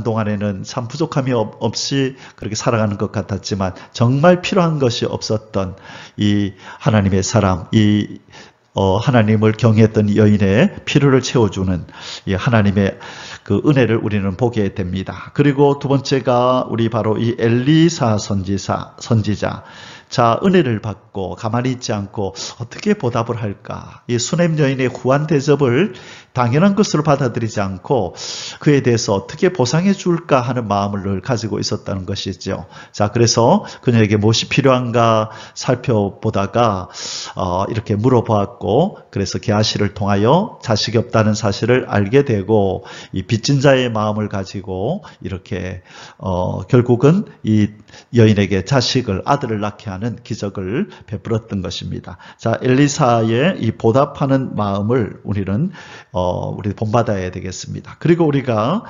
동안에는 참 부족함이 없이 그렇게 살아가는 것 같았지만 정말 필요한 것이 없었던 이 하나님의 사람, 이 하나님을 경외했던 여인의 필요를 채워주는 이 하나님의 그 은혜를 우리는 보게 됩니다. 그리고 두 번째가 우리 바로 이 엘리사 선지자. 자, 은혜를 받고 가만히 있지 않고 어떻게 보답을 할까? 이 수넴 여인의 후한 대접을 당연한 것으로 받아들이지 않고 그에 대해서 어떻게 보상해 줄까 하는 마음을 늘 가지고 있었다는 것이죠. 자, 그래서 그녀에게 무엇이 필요한가 살펴보다가 이렇게 물어보았고, 그래서 게하시를 통하여 자식이 없다는 사실을 알게 되고 이 빚진 자의 마음을 가지고 이렇게 결국은 이 여인에게 아들을 낳게 하는 기적을 베풀었던 것입니다. 자, 엘리사의 이 보답하는 마음을 우리는 우리 본받아야 되겠습니다. 그리고 우리가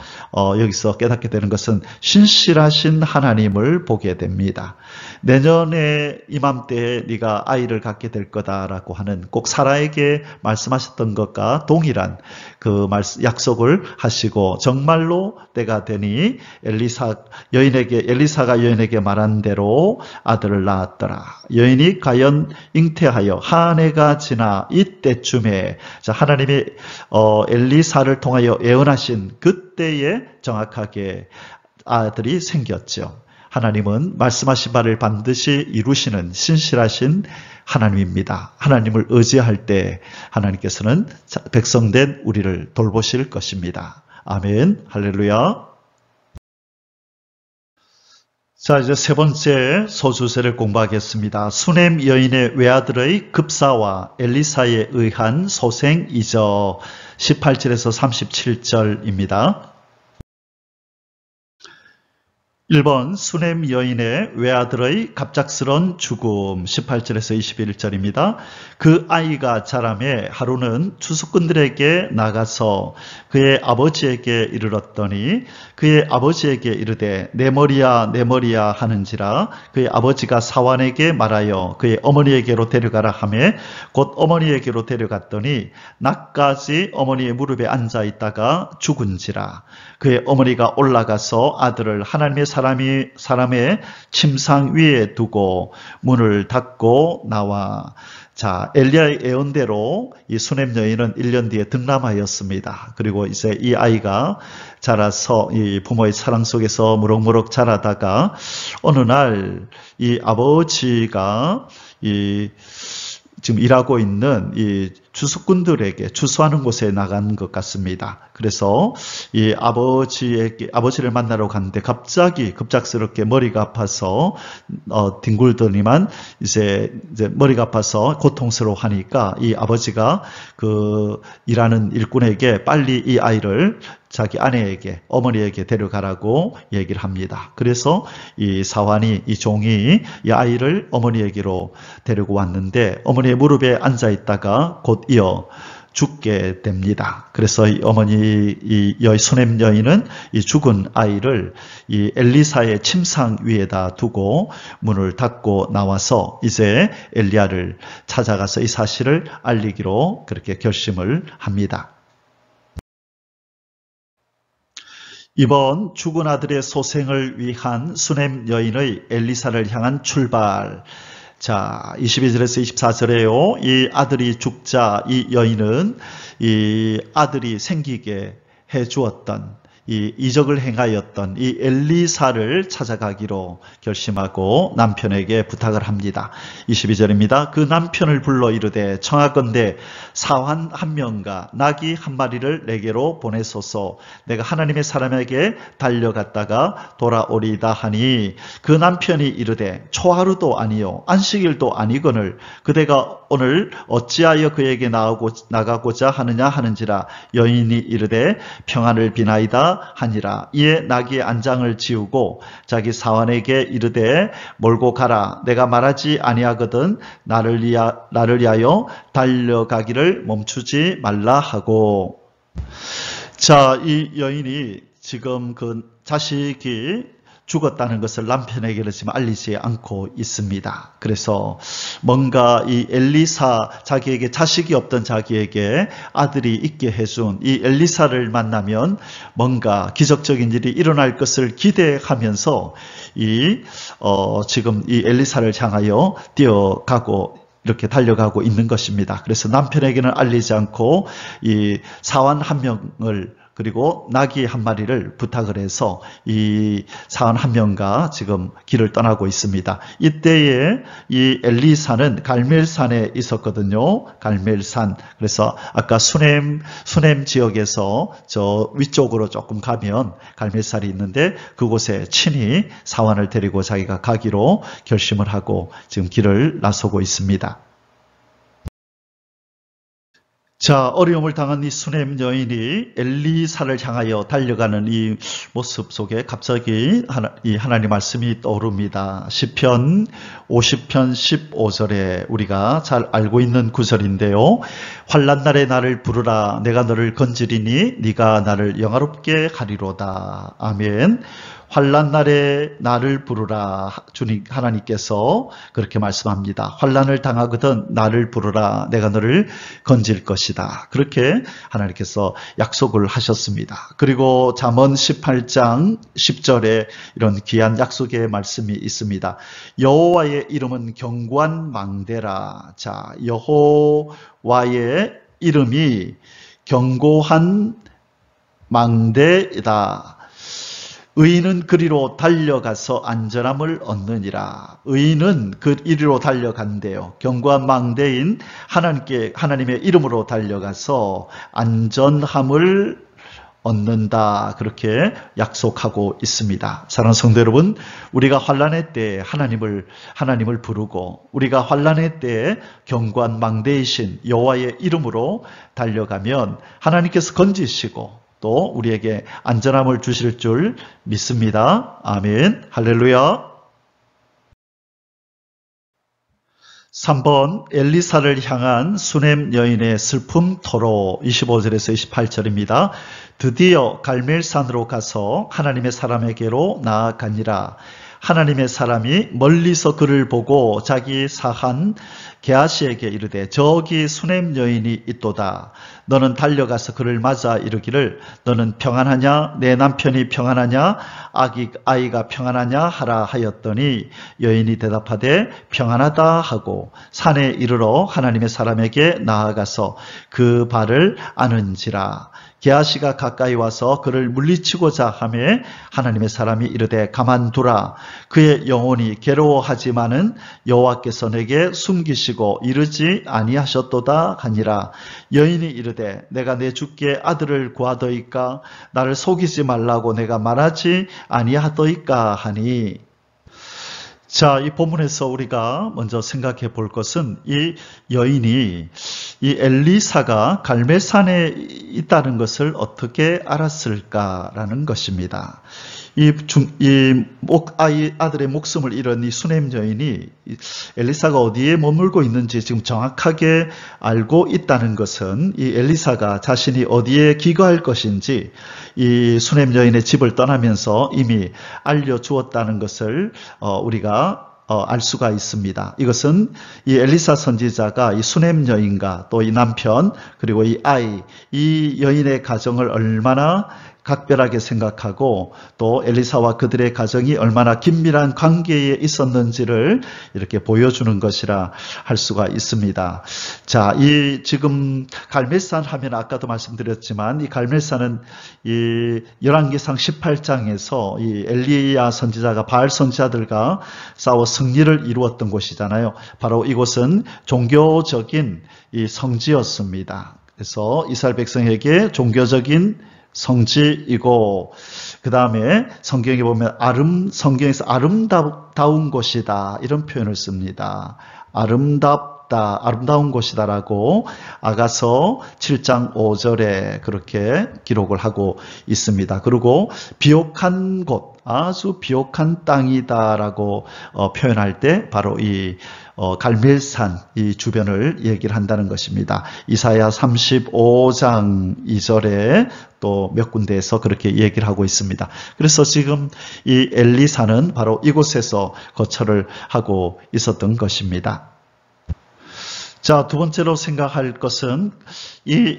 여기서 깨닫게 되는 것은 신실하신 하나님을 보게 됩니다. 내년에 이맘때에 네가 아이를 갖게 될 거다라고 하는 꼭 사라에게 말씀하셨던 것과 동일한 그 약속을 하시고 정말로 때가 되니 엘리사가 여인에게 말한 대로 아들을 낳았더라. 여인이 과연 잉태하여 한 해가 지나 이때쯤에 하나님이 엘리사를 통하여 예언하신 그때에 정확하게 아들이 생겼죠. 하나님은 말씀하신 바를 반드시 이루시는 신실하신 하나님입니다. 하나님을 의지할 때 하나님께서는 백성된 우리를 돌보실 것입니다. 아멘. 할렐루야. 자, 이제 세 번째 소수세를 공부하겠습니다. 수넴 여인의 외아들의 급사와 엘리사에 의한 소생이죠. 18절에서 37절입니다. 1번 수넴 여인의 외아들의 갑작스런 죽음 18절에서 21절입니다. 그 아이가 자라매 하루는 추수꾼들에게 나가서 그의 아버지에게 이르렀더니 그의 아버지에게 이르되 내 머리야 내 머리야 하는지라 그의 아버지가 사환에게 말하여 그의 어머니에게로 데려가라 하매 곧 어머니에게로 데려갔더니 낮까지 어머니의 무릎에 앉아 있다가 죽은지라 그의 어머니가 올라가서 아들을 하나님의 사람의 침상 위에 두고 문을 닫고 나와 자, 엘리야의 예언대로 이 수넴 여인은 1년 뒤에 등남하였습니다. 그리고 이제 이 아이가 자라서 이 부모의 사랑 속에서 무럭무럭 자라다가 어느 날 이 아버지가 지금 일하고 있는 이 주수꾼들에게 주수하는 곳에 나간 것 같습니다. 그래서 이 아버지를 만나러 갔는데 갑자기 급작스럽게 머리가 아파서 뒹굴더니만 이제 머리가 아파서 고통스러워하니까 이 아버지가 그 일하는 일꾼에게 빨리 이 아이를 자기 아내에게 어머니에게 데려가라고 얘기를 합니다. 그래서 이 사환이 이 종이 이 아이를 어머니에게로 데리고 왔는데 어머니의 무릎에 앉아 있다가 곧 이어 죽게 됩니다. 그래서 이 어머니 수넴 여인은 이 죽은 아이를 이 엘리사의 침상 위에다 두고 문을 닫고 나와서 이제 엘리야를 찾아가서 이 사실을 알리기로 그렇게 결심을 합니다. 이번 죽은 아들의 소생을 위한 수넴 여인의 엘리사를 향한 출발. 자, 22절에서 24절에요. 이 아들이 죽자 이 여인은 이 아들이 생기게 해 주었던 이 이적을 행하였던 이 엘리사를 찾아가기로 결심하고 남편에게 부탁을 합니다. 22절입니다. 그 남편을 불러 이르되 청하건대 사환 한 명과 나귀 한 마리를 내게로 보내소서. 내가 하나님의 사람에게 달려갔다가 돌아오리다 하니 그 남편이 이르되 초하루도 아니요 안식일도 아니거늘 그대가 오늘 어찌하여 그에게 나가고자 하느냐 하는지라. 여인이 이르되 평안을 비나이다 하니라. 이에 나귀의 안장을 지우고 자기 사환에게 이르되 몰고 가라. 내가 말하지 아니하거든 나를 위하여 달려가기를 멈추지 말라 하고. 자, 이 여인이 지금 그 자식이 죽었다는 것을 남편에게는 지금 알리지 않고 있습니다. 그래서 뭔가 이 엘리사, 자기에게 자식이 없던 자기에게 아들이 있게 해준 이 엘리사를 만나면 뭔가 기적적인 일이 일어날 것을 기대하면서 지금 이 엘리사를 향하여 뛰어가고 이렇게 달려가고 있는 것입니다. 그래서 남편에게는 알리지 않고 이 사환 한 명을 그리고 나귀 한 마리를 부탁을 해서 이 사환 한 명과 지금 길을 떠나고 있습니다. 이때에 이 엘리사는 갈멜산에 있었거든요. 갈멜산. 그래서 아까 수넴 지역에서 저 위쪽으로 조금 가면 갈멜산이 있는데 그곳에 친히 사환을 데리고 자기가 가기로 결심을 하고 지금 길을 나서고 있습니다. 자, 어려움을 당한 이 수넴 여인이 엘리사를 향하여 달려가는 이 모습 속에 갑자기 이 하나님 말씀이 떠오릅니다. 시편 50편 15절에 우리가 잘 알고 있는 구절인데요. 환난 날에 나를 부르라. 내가 너를 건지리니 네가 나를 영화롭게 하리로다. 아멘. 환난 날에 나를 부르라. 주님 하나님께서 그렇게 말씀합니다. 환난을 당하거든 나를 부르라. 내가 너를 건질 것이다. 그렇게 하나님께서 약속을 하셨습니다. 그리고 잠언 18장 10절에 이런 귀한 약속의 말씀이 있습니다. 여호와의 이름은 견고한 망대라. 자, 여호와의 이름이 견고한 망대이다. 의인은 그리로 달려가서 안전함을 얻느니라. 의인은 그 이리로 달려간대요. 견고한 망대인 하나님의 이름으로 달려가서 안전함을 얻는다. 그렇게 약속하고 있습니다. 사랑하는 성도 여러분, 우리가 환난의 때에 하나님을 부르고 우리가 환난의 때에 견고한 망대이신 여호와의 이름으로 달려가면 하나님께서 건지시고 또 우리에게 안전함을 주실 줄 믿습니다. 아멘. 할렐루야. 3번 엘리사를 향한 수넴 여인의 슬픔 토로 25절에서 28절입니다. 드디어 갈멜산으로 가서 하나님의 사람에게로 나아가니라. 하나님의 사람이 멀리서 그를 보고 자기 사한 게하시에게 이르되 저기 수넴 여인이 있도다. 너는 달려가서 그를 맞아 이르기를 너는 평안하냐? 내 남편이 평안하냐? 아이가 평안하냐? 하라 하였더니 여인이 대답하되 평안하다 하고 산에 이르러 하나님의 사람에게 나아가서 그 발을 아는지라. 게하시가 가까이 와서 그를 물리치고자 하매 하나님의 사람이 이르되 가만두라. 그의 영혼이 괴로워하지만은 여호와께서 내게 숨기시고 이르지 아니하셨도다 하니라. 여인이 이르되 내가 내 주께 아들을 구하더이까? 나를 속이지 말라고 내가 말하지 아니하더이까 하니. 자, 이 본문에서 우리가 먼저 생각해 볼 것은 이 여인이 이 엘리사가 갈멜산에 있다는 것을 어떻게 알았을까라는 것입니다. 아들의 목숨을 잃은 이 수넴 여인이 엘리사가 어디에 머물고 있는지 지금 정확하게 알고 있다는 것은 이 엘리사가 자신이 어디에 기거할 것인지 이 수넴 여인의 집을 떠나면서 이미 알려주었다는 것을 우리가 알 수가 있습니다. 이것은 이 엘리사 선지자가 이 수넴 여인과 또 이 남편 그리고 이 아이, 이 여인의 가정을 얼마나 각별하게 생각하고 또 엘리사와 그들의 가정이 얼마나 긴밀한 관계에 있었는지를 이렇게 보여주는 것이라 할 수가 있습니다. 자, 이 지금 갈멜산 하면 아까도 말씀드렸지만 이 갈멜산은 이 열왕기상 18장에서 이 엘리야 선지자가 바알 선지자들과 싸워 승리를 이루었던 곳이잖아요. 바로 이곳은 종교적인 이 성지였습니다. 그래서 이스라엘 백성에게 종교적인 성지이고 그 다음에 성경에 보면 성경에서 아름다운 곳이다 이런 표현을 씁니다. 아름다운 곳이다라고 아가서 7장 5절에 그렇게 기록을 하고 있습니다. 그리고 비옥한 곳, 아주 비옥한 땅이다라고 표현할 때 바로 이 갈멜산 이 주변을 얘기를 한다는 것입니다. 이사야 35장 2절에 또 몇 군데에서 그렇게 얘기를 하고 있습니다. 그래서 지금 이 엘리사는 바로 이곳에서 거처를 하고 있었던 것입니다. 자, 두 번째로 생각할 것은 이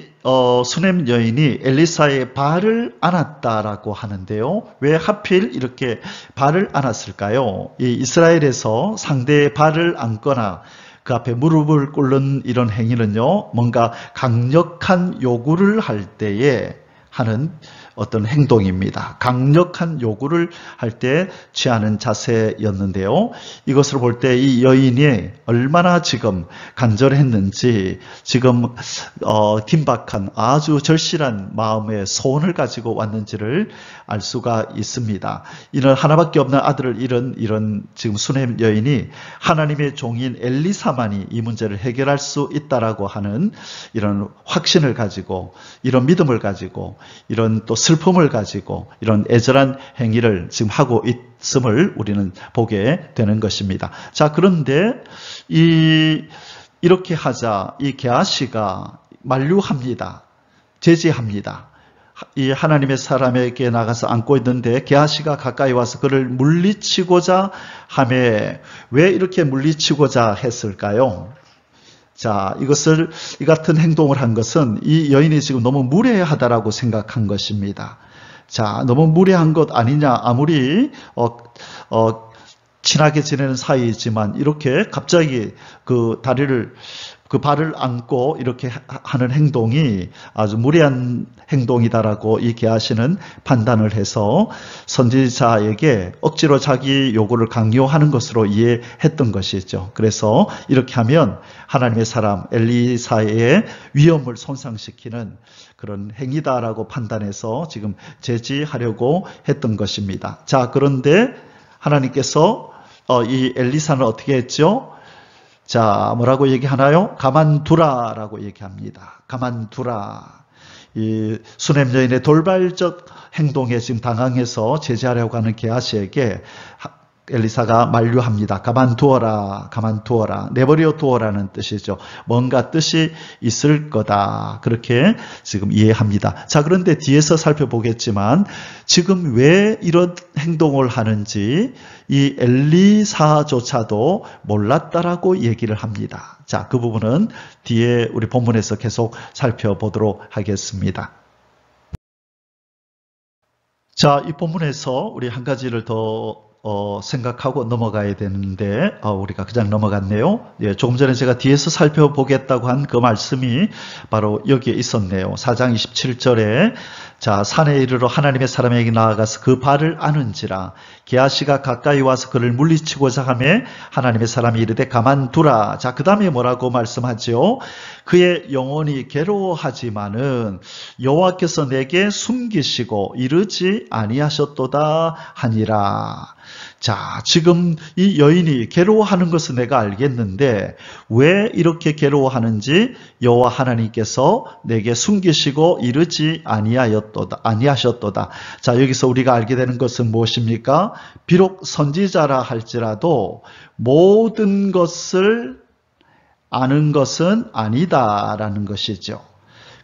수넴 여인이 엘리사의 발을 안았다라고 하는데요. 왜 하필 이렇게 발을 안았을까요? 이 이스라엘에서 상대의 발을 안거나 그 앞에 무릎을 꿇는 이런 행위는요, 뭔가 강력한 요구를 할 때에 하는 어떤 행동입니다. 강력한 요구를 할 때 취하는 자세였는데요. 이것을 볼 때 이 여인이 얼마나 지금 간절했는지 지금 긴박한 아주 절실한 마음의 소원을 가지고 왔는지를 알 수가 있습니다. 이는 하나밖에 없는 아들을 잃은 이런 지금 수넴 여인이 하나님의 종인 엘리사만이 이 문제를 해결할 수 있다라고 하는 이런 확신을 가지고 이런 믿음을 가지고 이런 또 슬픔을 가지고 이런 애절한 행위를 지금 하고 있음을 우리는 보게 되는 것입니다. 자, 그런데 이렇게 하자 이 게하시가 만류합니다. 제지합니다. 이 하나님의 사람에게 나가서 앉고 있는데 게하시가 가까이 와서 그를 물리치고자 하매 왜 이렇게 물리치고자 했을까요? 자, 이 같은 행동을 한 것은 이 여인이 지금 너무 무례하다라고 생각한 것입니다. 자, 너무 무례한 것 아니냐. 아무리 친하게 지내는 사이이지만 이렇게 갑자기 그 발을 안고 이렇게 하는 행동이 아주 무례한 행동이다라고 이 게하시는 판단을 해서 선지자에게 억지로 자기 요구를 강요하는 것으로 이해했던 것이죠. 그래서 이렇게 하면 하나님의 사람 엘리사의 위엄을 손상시키는 그런 행위다라고 판단해서 지금 제지하려고 했던 것입니다. 자, 그런데 하나님께서 이 엘리사는 어떻게 했죠? 자, 뭐라고 얘기하나요? 가만두라라고 얘기합니다. 가만두라. 이 수냄 여인의 돌발적 행동에 지금 당황해서 제지하려고 하는 게하시에게 엘리사가 만류합니다. 가만두어라, 가만두어라. 내버려 두어라는 뜻이죠. 뭔가 뜻이 있을 거다. 그렇게 지금 이해합니다. 자, 그런데 뒤에서 살펴보겠지만 지금 왜 이런 행동을 하는지 이 엘리사조차도 몰랐다라고 얘기를 합니다. 자, 그 부분은 뒤에 우리 본문에서 계속 살펴보도록 하겠습니다. 자, 이 본문에서 우리 한 가지를 더 생각하고 넘어가야 되는데 우리가 그냥 넘어갔네요. 예, 조금 전에 제가 뒤에서 살펴보겠다고 한 그 말씀이 바로 여기에 있었네요. 4장 27절에 자, 산에 이르러 하나님의 사람에게 나아가서 그 발을 아는지라 게하시가 가까이 와서 그를 물리치고자 하매 하나님의 사람이 이르되 가만두라. 자, 그 다음에 뭐라고 말씀하죠? 그의 영혼이 괴로워하지만은 여호와께서 내게 숨기시고 이르지 아니하셨도다 하니라. 자, 지금 이 여인이 괴로워하는 것은 내가 알겠는데 왜 이렇게 괴로워하는지 여호와 하나님께서 내게 숨기시고 이르지 아니하셨도다. 자, 여기서 우리가 알게 되는 것은 무엇입니까? 비록 선지자라 할지라도 모든 것을 아는 것은 아니다라는 것이죠.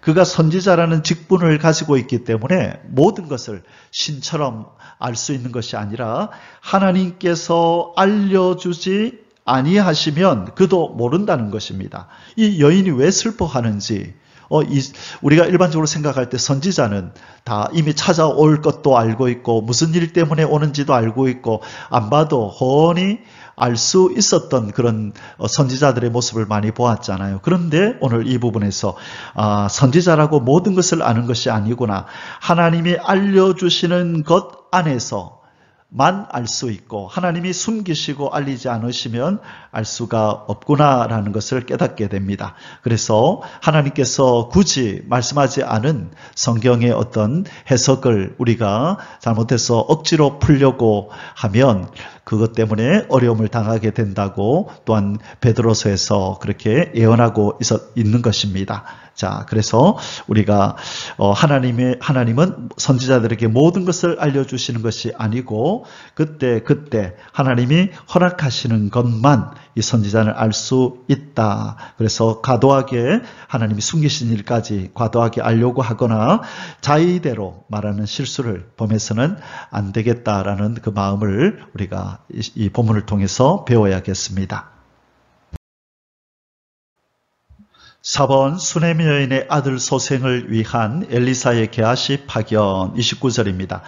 그가 선지자라는 직분을 가지고 있기 때문에 모든 것을 신처럼 알 수 있는 것이 아니라 하나님께서 알려주지 아니하시면 그도 모른다는 것입니다. 이 여인이 왜 슬퍼하는지 우리가 일반적으로 생각할 때 선지자는 다 이미 찾아올 것도 알고 있고 무슨 일 때문에 오는지도 알고 있고 안 봐도 훤히 알 수 있었던 그런 선지자들의 모습을 많이 보았잖아요. 그런데 오늘 이 부분에서 선지자라고 모든 것을 아는 것이 아니구나. 하나님이 알려주시는 것 안에서 만 알 수 있고 하나님이 숨기시고 알리지 않으시면 알 수가 없구나라는 것을 깨닫게 됩니다. 그래서 하나님께서 굳이 말씀하지 않은 성경의 어떤 해석을 우리가 잘못해서 억지로 풀려고 하면 그것 때문에 어려움을 당하게 된다고 또한 베드로서에서 그렇게 예언하고 있는 것입니다. 자, 그래서 우리가 하나님은 선지자들에게 모든 것을 알려주시는 것이 아니고 그때 하나님이 허락하시는 것만 이 선지자는 알 수 있다. 그래서 과도하게 하나님이 숨기신 일까지 과도하게 알려고 하거나 자의대로 말하는 실수를 범해서는 안 되겠다라는 그 마음을 우리가 이 본문을 통해서 배워야겠습니다. 4번 수넴 여인의 아들 소생을 위한 엘리사의 게하시 파견 29절입니다.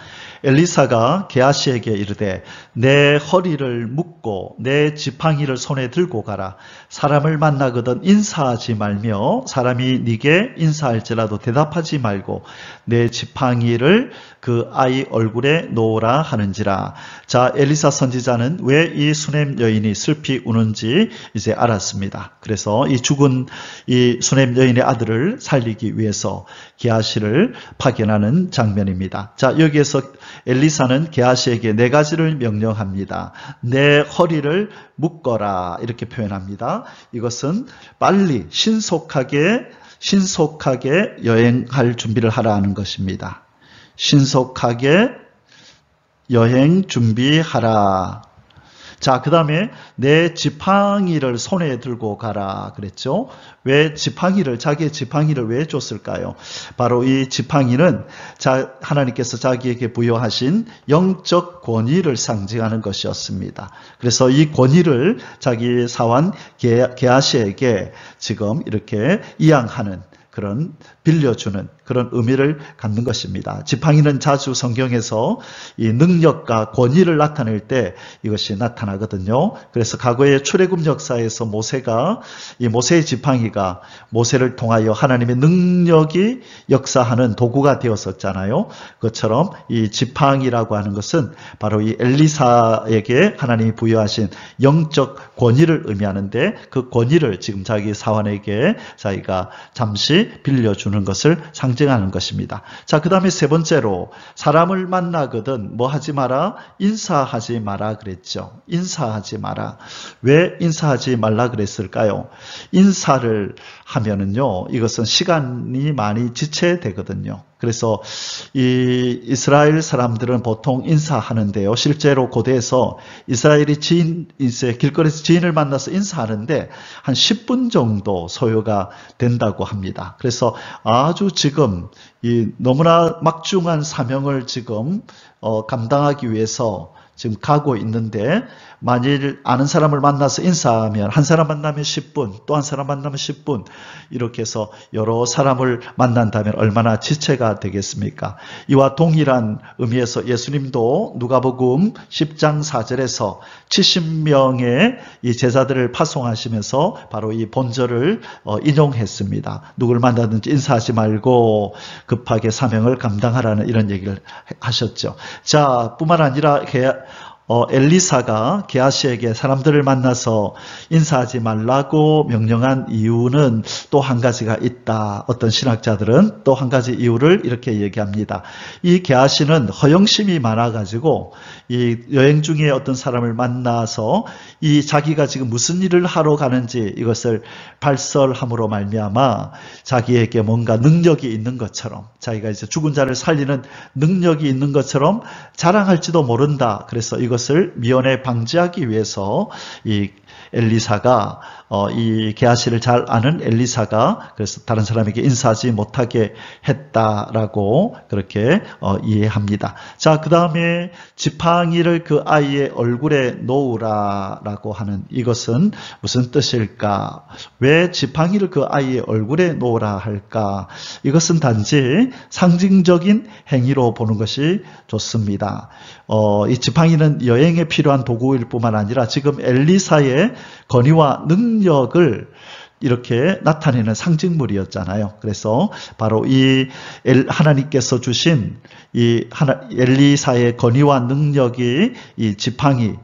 엘리사가 게하시에게 이르되 내 허리를 묶고 내 지팡이를 손에 들고 가라. 사람을 만나거든 인사하지 말며 사람이 네게 인사할지라도 대답하지 말고 내 지팡이를 그 아이 얼굴에 놓으라 하는지라. 자, 엘리사 선지자는 왜 이 수넴 여인이 슬피 우는지 이제 알았습니다. 그래서 이 죽은 이 수넴 여인의 아들을 살리기 위해서 게하시를 파견하는 장면입니다. 자, 여기에서 엘리사는 게하시에게 네 가지를 명령합니다. 내 허리를 묶어라 이렇게 표현합니다. 이것은 빨리 신속하게 여행할 준비를 하라는 것입니다. 신속하게 여행 준비하라. 자, 그 다음에 내 지팡이를 손에 들고 가라 그랬죠. 왜 자기의 지팡이를 왜 줬을까요? 바로 이 지팡이는 하나님께서 자기에게 부여하신 영적 권위를 상징하는 것이었습니다. 그래서 이 권위를 자기 사환 게하시에게 지금 이렇게 이양하는 빌려주는 그런 의미를 갖는 것입니다. 지팡이는 자주 성경에서 이 능력과 권위를 나타낼 때 이것이 나타나거든요. 그래서 과거의 출애굽 역사에서 모세의 지팡이가 모세를 통하여 하나님의 능력이 역사하는 도구가 되었었잖아요. 그것처럼 이 지팡이라고 하는 것은 바로 이 엘리사에게 하나님이 부여하신 영적 권위를 의미하는데 그 권위를 지금 자기 사환에게 자기가 잠시 빌려주는 것을 상징하는 것입니다. 자, 그 다음에 세 번째로 사람을 만나거든 뭐 하지 마라? 인사하지 마라 그랬죠. 인사하지 마라. 왜 인사하지 말라 그랬을까요? 인사를 하면은요, 이것은 시간이 많이 지체되거든요. 그래서 이 이스라엘 사람들은 보통 인사하는데요. 실제로 고대에서 이스라엘이 길거리에서 지인을 만나서 인사하는데 한 10분 정도 소요가 된다고 합니다. 그래서 아주 지금 이 너무나 막중한 사명을 지금 감당하기 위해서 지금 가고 있는데 만일 아는 사람을 만나서 인사하면 한 사람 만나면 10분, 또 한 사람 만나면 10분 이렇게 해서 여러 사람을 만난다면 얼마나 지체가 되겠습니까? 이와 동일한 의미에서 예수님도 누가복음 10장 4절에서 70명의 이 제자들을 파송하시면서 바로 이 본절을 인용했습니다. 누굴 만나든지 인사하지 말고 급하게 사명을 감당하라는 이런 얘기를 하셨죠. 자, 뿐만 아니라 엘리사가 게하시에게 사람들을 만나서 인사하지 말라고 명령한 이유는 또 한 가지가 있다. 어떤 신학자들은 또 한 가지 이유를 이렇게 얘기합니다. 이 게하시는 허영심이 많아가지고 이 여행 중에 어떤 사람을 만나서 이 자기가 지금 무슨 일을 하러 가는지 이것을 발설함으로 말미암아 자기에게 뭔가 능력이 있는 것처럼 자기가 이제 죽은 자를 살리는 능력이 있는 것처럼 자랑할지도 모른다. 그래서 이것을 미연에 방지하기 위해서 이 엘리사가 이 게하시를 잘 아는 엘리사가 그래서 다른 사람에게 인사하지 못하게 했다라고 그렇게 이해합니다. 자, 그 다음에 지팡이를 그 아이의 얼굴에 놓으라라고 하는 이것은 무슨 뜻일까? 왜 지팡이를 그 아이의 얼굴에 놓으라 할까? 이것은 단지 상징적인 행위로 보는 것이 좋습니다. 이 지팡이는 여행에 필요한 도구일 뿐만 아니라 지금 엘리사의 권위와 능력을 이렇게 나타내는 상징물이었잖아요. 그래서 바로 이 하나님께서 주신 이 엘리사의 권위와 능력이 이 지팡이,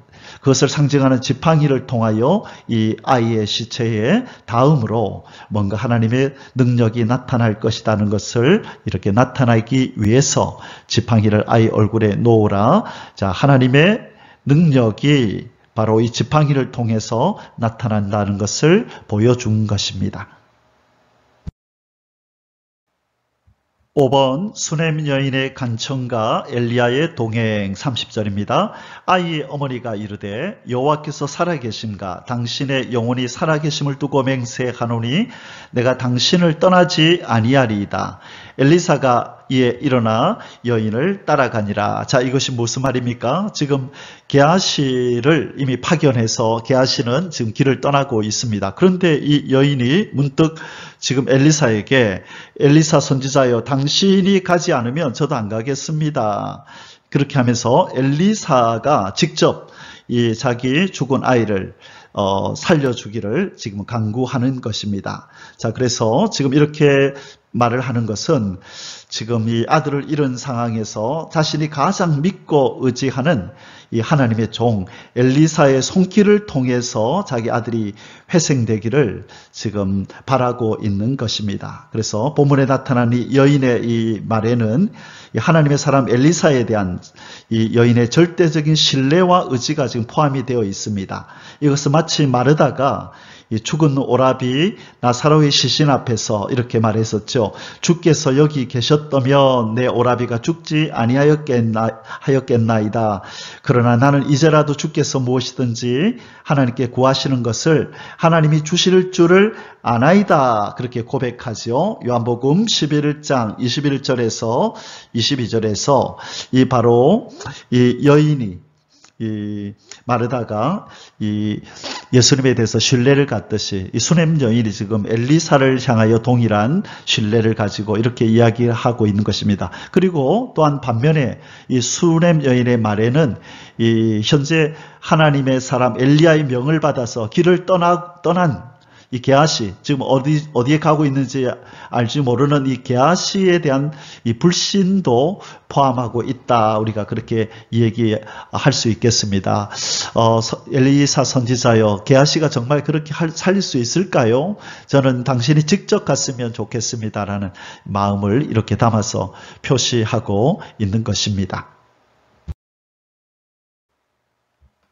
그것을 상징하는 지팡이를 통하여 이 아이의 시체에 다음으로 뭔가 하나님의 능력이 나타날 것이라는 것을 이렇게 나타내기 위해서 지팡이를 아이 얼굴에 놓으라. 자, 하나님의 능력이 바로 이 지팡이를 통해서 나타난다는 것을 보여준 것입니다. 5번 수넴 여인의 간청과 엘리야의 동행 30절입니다. 아이의 어머니가 이르되 여호와께서 살아계신가 당신의 영혼이 살아계심을 두고 맹세하노니 내가 당신을 떠나지 아니하리이다. 엘리사가 이에 일어나 여인을 따라가니라. 자, 이것이 무슨 말입니까? 지금 게하시를 이미 파견해서 게하시는 지금 길을 떠나고 있습니다. 그런데 이 여인이 문득 지금 엘리사에게 엘리사 선지자여 당신이 가지 않으면 저도 안 가겠습니다. 그렇게 하면서 엘리사가 직접 이 자기 죽은 아이를 살려주기를 지금 강구하는 것입니다. 자, 그래서 지금 이렇게 말을 하는 것은 지금 이 아들을 잃은 상황에서 자신이 가장 믿고 의지하는 이 하나님의 종 엘리사의 손길을 통해서 자기 아들이 회생되기를 지금 바라고 있는 것입니다. 그래서 본문에 나타난 이 여인의 이 말에는 이 하나님의 사람 엘리사에 대한 이 여인의 절대적인 신뢰와 의지가 지금 포함이 되어 있습니다. 이것은 마치 마르다가 이 죽은 오라비 나사로의 시신 앞에서 이렇게 말했었죠. 주께서 여기 계셨다면 내 오라비가 죽지 아니하였겠나이다. 그러나 나는 이제라도 주께서 무엇이든지 하나님께 구하시는 것을 하나님이 주실 줄을 아나이다. 그렇게 고백하죠. 요한복음 11장 21절에서 22절에서 이 바로 이 여인이 이 마르다가 이 예수님에 대해서 신뢰를 갖듯이 이 수냄 여인이 지금 엘리사를 향하여 동일한 신뢰를 가지고 이렇게 이야기하고 있는 것입니다. 그리고 또한 반면에 이 수냄 여인의 말에는 이 현재 하나님의 사람 엘리야의 명을 받아서 길을 떠난 이 게하시, 지금 어디에 가고 있는지 알지 모르는 이 게하시에 대한 이 불신도 포함하고 있다. 우리가 그렇게 얘기할 수 있겠습니다. 엘리사 선지자여, 게하시가 정말 그렇게 살릴 수 있을까요? 저는 당신이 직접 갔으면 좋겠습니다라는 마음을 이렇게 담아서 표시하고 있는 것입니다.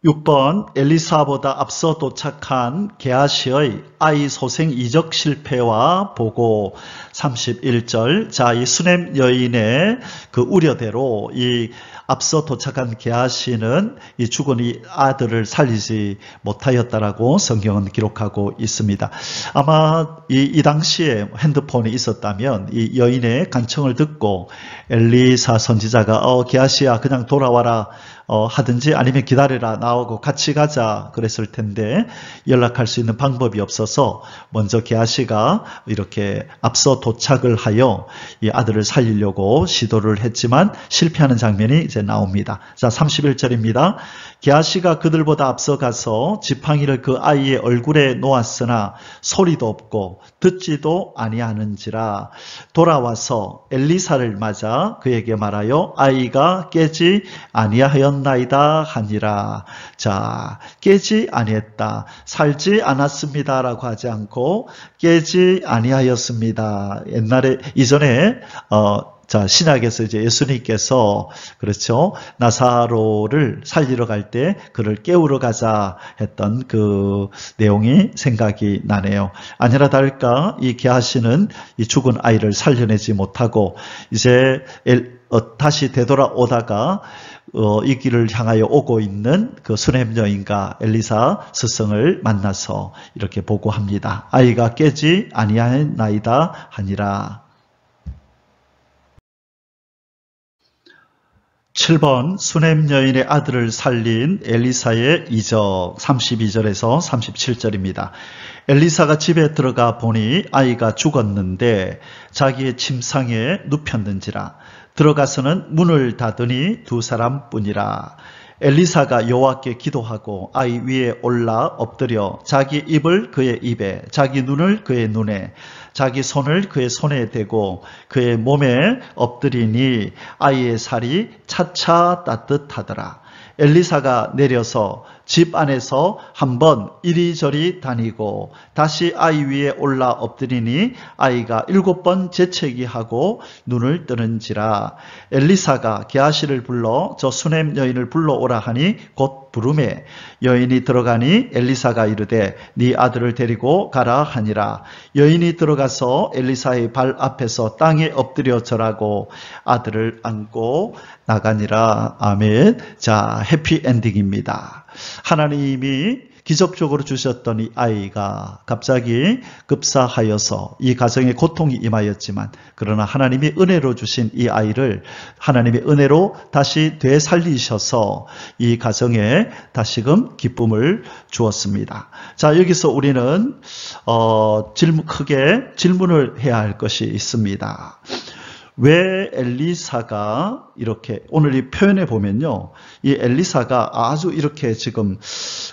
6번 엘리사보다 앞서 도착한 게하시의 아이 소생 이적 실패와 보고 31절. 자, 이 수냄 여인의 그 우려대로 이 앞서 도착한 게하시는 이 죽은 이 아들을 살리지 못하였다라고 성경은 기록하고 있습니다. 아마 이 당시에 핸드폰이 있었다면 이 여인의 간청을 듣고 엘리사 선지자가 게하시야 그냥 돌아와라 하든지 아니면 기다려라 나오고 같이 가자 그랬을 텐데 연락할 수 있는 방법이 없어서 먼저 게하시가 이렇게 앞서 도착을 하여 이 아들을 살리려고 시도를 했지만 실패하는 장면이 이제 나옵니다. 자, 31절입니다. 게하시가 그들보다 앞서가서 지팡이를 그 아이의 얼굴에 놓았으나 소리도 없고 듣지도 아니하는지라 돌아와서 엘리사를 맞아 그에게 말하여 아이가 깨지 아니하였나이다 하니라. 자, 깨지 아니했다, 살지 않았습니다라고 하지 않고 깨지 아니하였습니다. 옛날에 이전에 자, 신약에서 이제 예수님께서 그렇죠, 나사로를 살리러 갈 때 그를 깨우러 가자 했던 그 내용이 생각이 나네요. 아니라 다를까 이 게하시는 이 죽은 아이를 살려내지 못하고 이제 다시 되돌아오다가 이 길을 향하여 오고 있는 그 수냄 여인과 엘리사 스승을 만나서 이렇게 보고합니다. 아이가 깨지 아니하였나이다 하니라. 7번 수냄 여인의 아들을 살린 엘리사의 이적 32절에서 37절입니다. 엘리사가 집에 들어가 보니 아이가 죽었는데 자기의 침상에 눕혔는지라. 들어가서는 문을 닫으니 두 사람뿐이라. 엘리사가 여호와께 기도하고 아이 위에 올라 엎드려 자기 입을 그의 입에, 자기 눈을 그의 눈에, 자기 손을 그의 손에 대고 그의 몸에 엎드리니 아이의 살이 차차 따뜻하더라. 엘리사가 내려서 집 안에서 한번 이리저리 다니고 다시 아이 위에 올라 엎드리니 아이가 7번 재채기하고 눈을 뜨는지라. 엘리사가 게하시를 불러 저 수냄 여인을 불러오라 하니 곧 부르매 여인이 들어가니 엘리사가 이르되 네 아들을 데리고 가라 하니라. 여인이 들어가서 엘리사의 발 앞에서 땅에 엎드려 절하고 아들을 안고 나가니라. 아멘. 자, 해피엔딩입니다. 하나님이 기적적으로 주셨던 이 아이가 갑자기 급사하여서 이 가정에 고통이 임하였지만 그러나 하나님이 은혜로 주신 이 아이를 하나님의 은혜로 다시 되살리셔서 이 가정에 다시금 기쁨을 주었습니다. 자, 여기서 우리는 크게 질문을 해야 할 것이 있습니다. 왜 엘리사가 이렇게, 오늘 이 표현에 보면요, 이 엘리사가 아주 이렇게 지금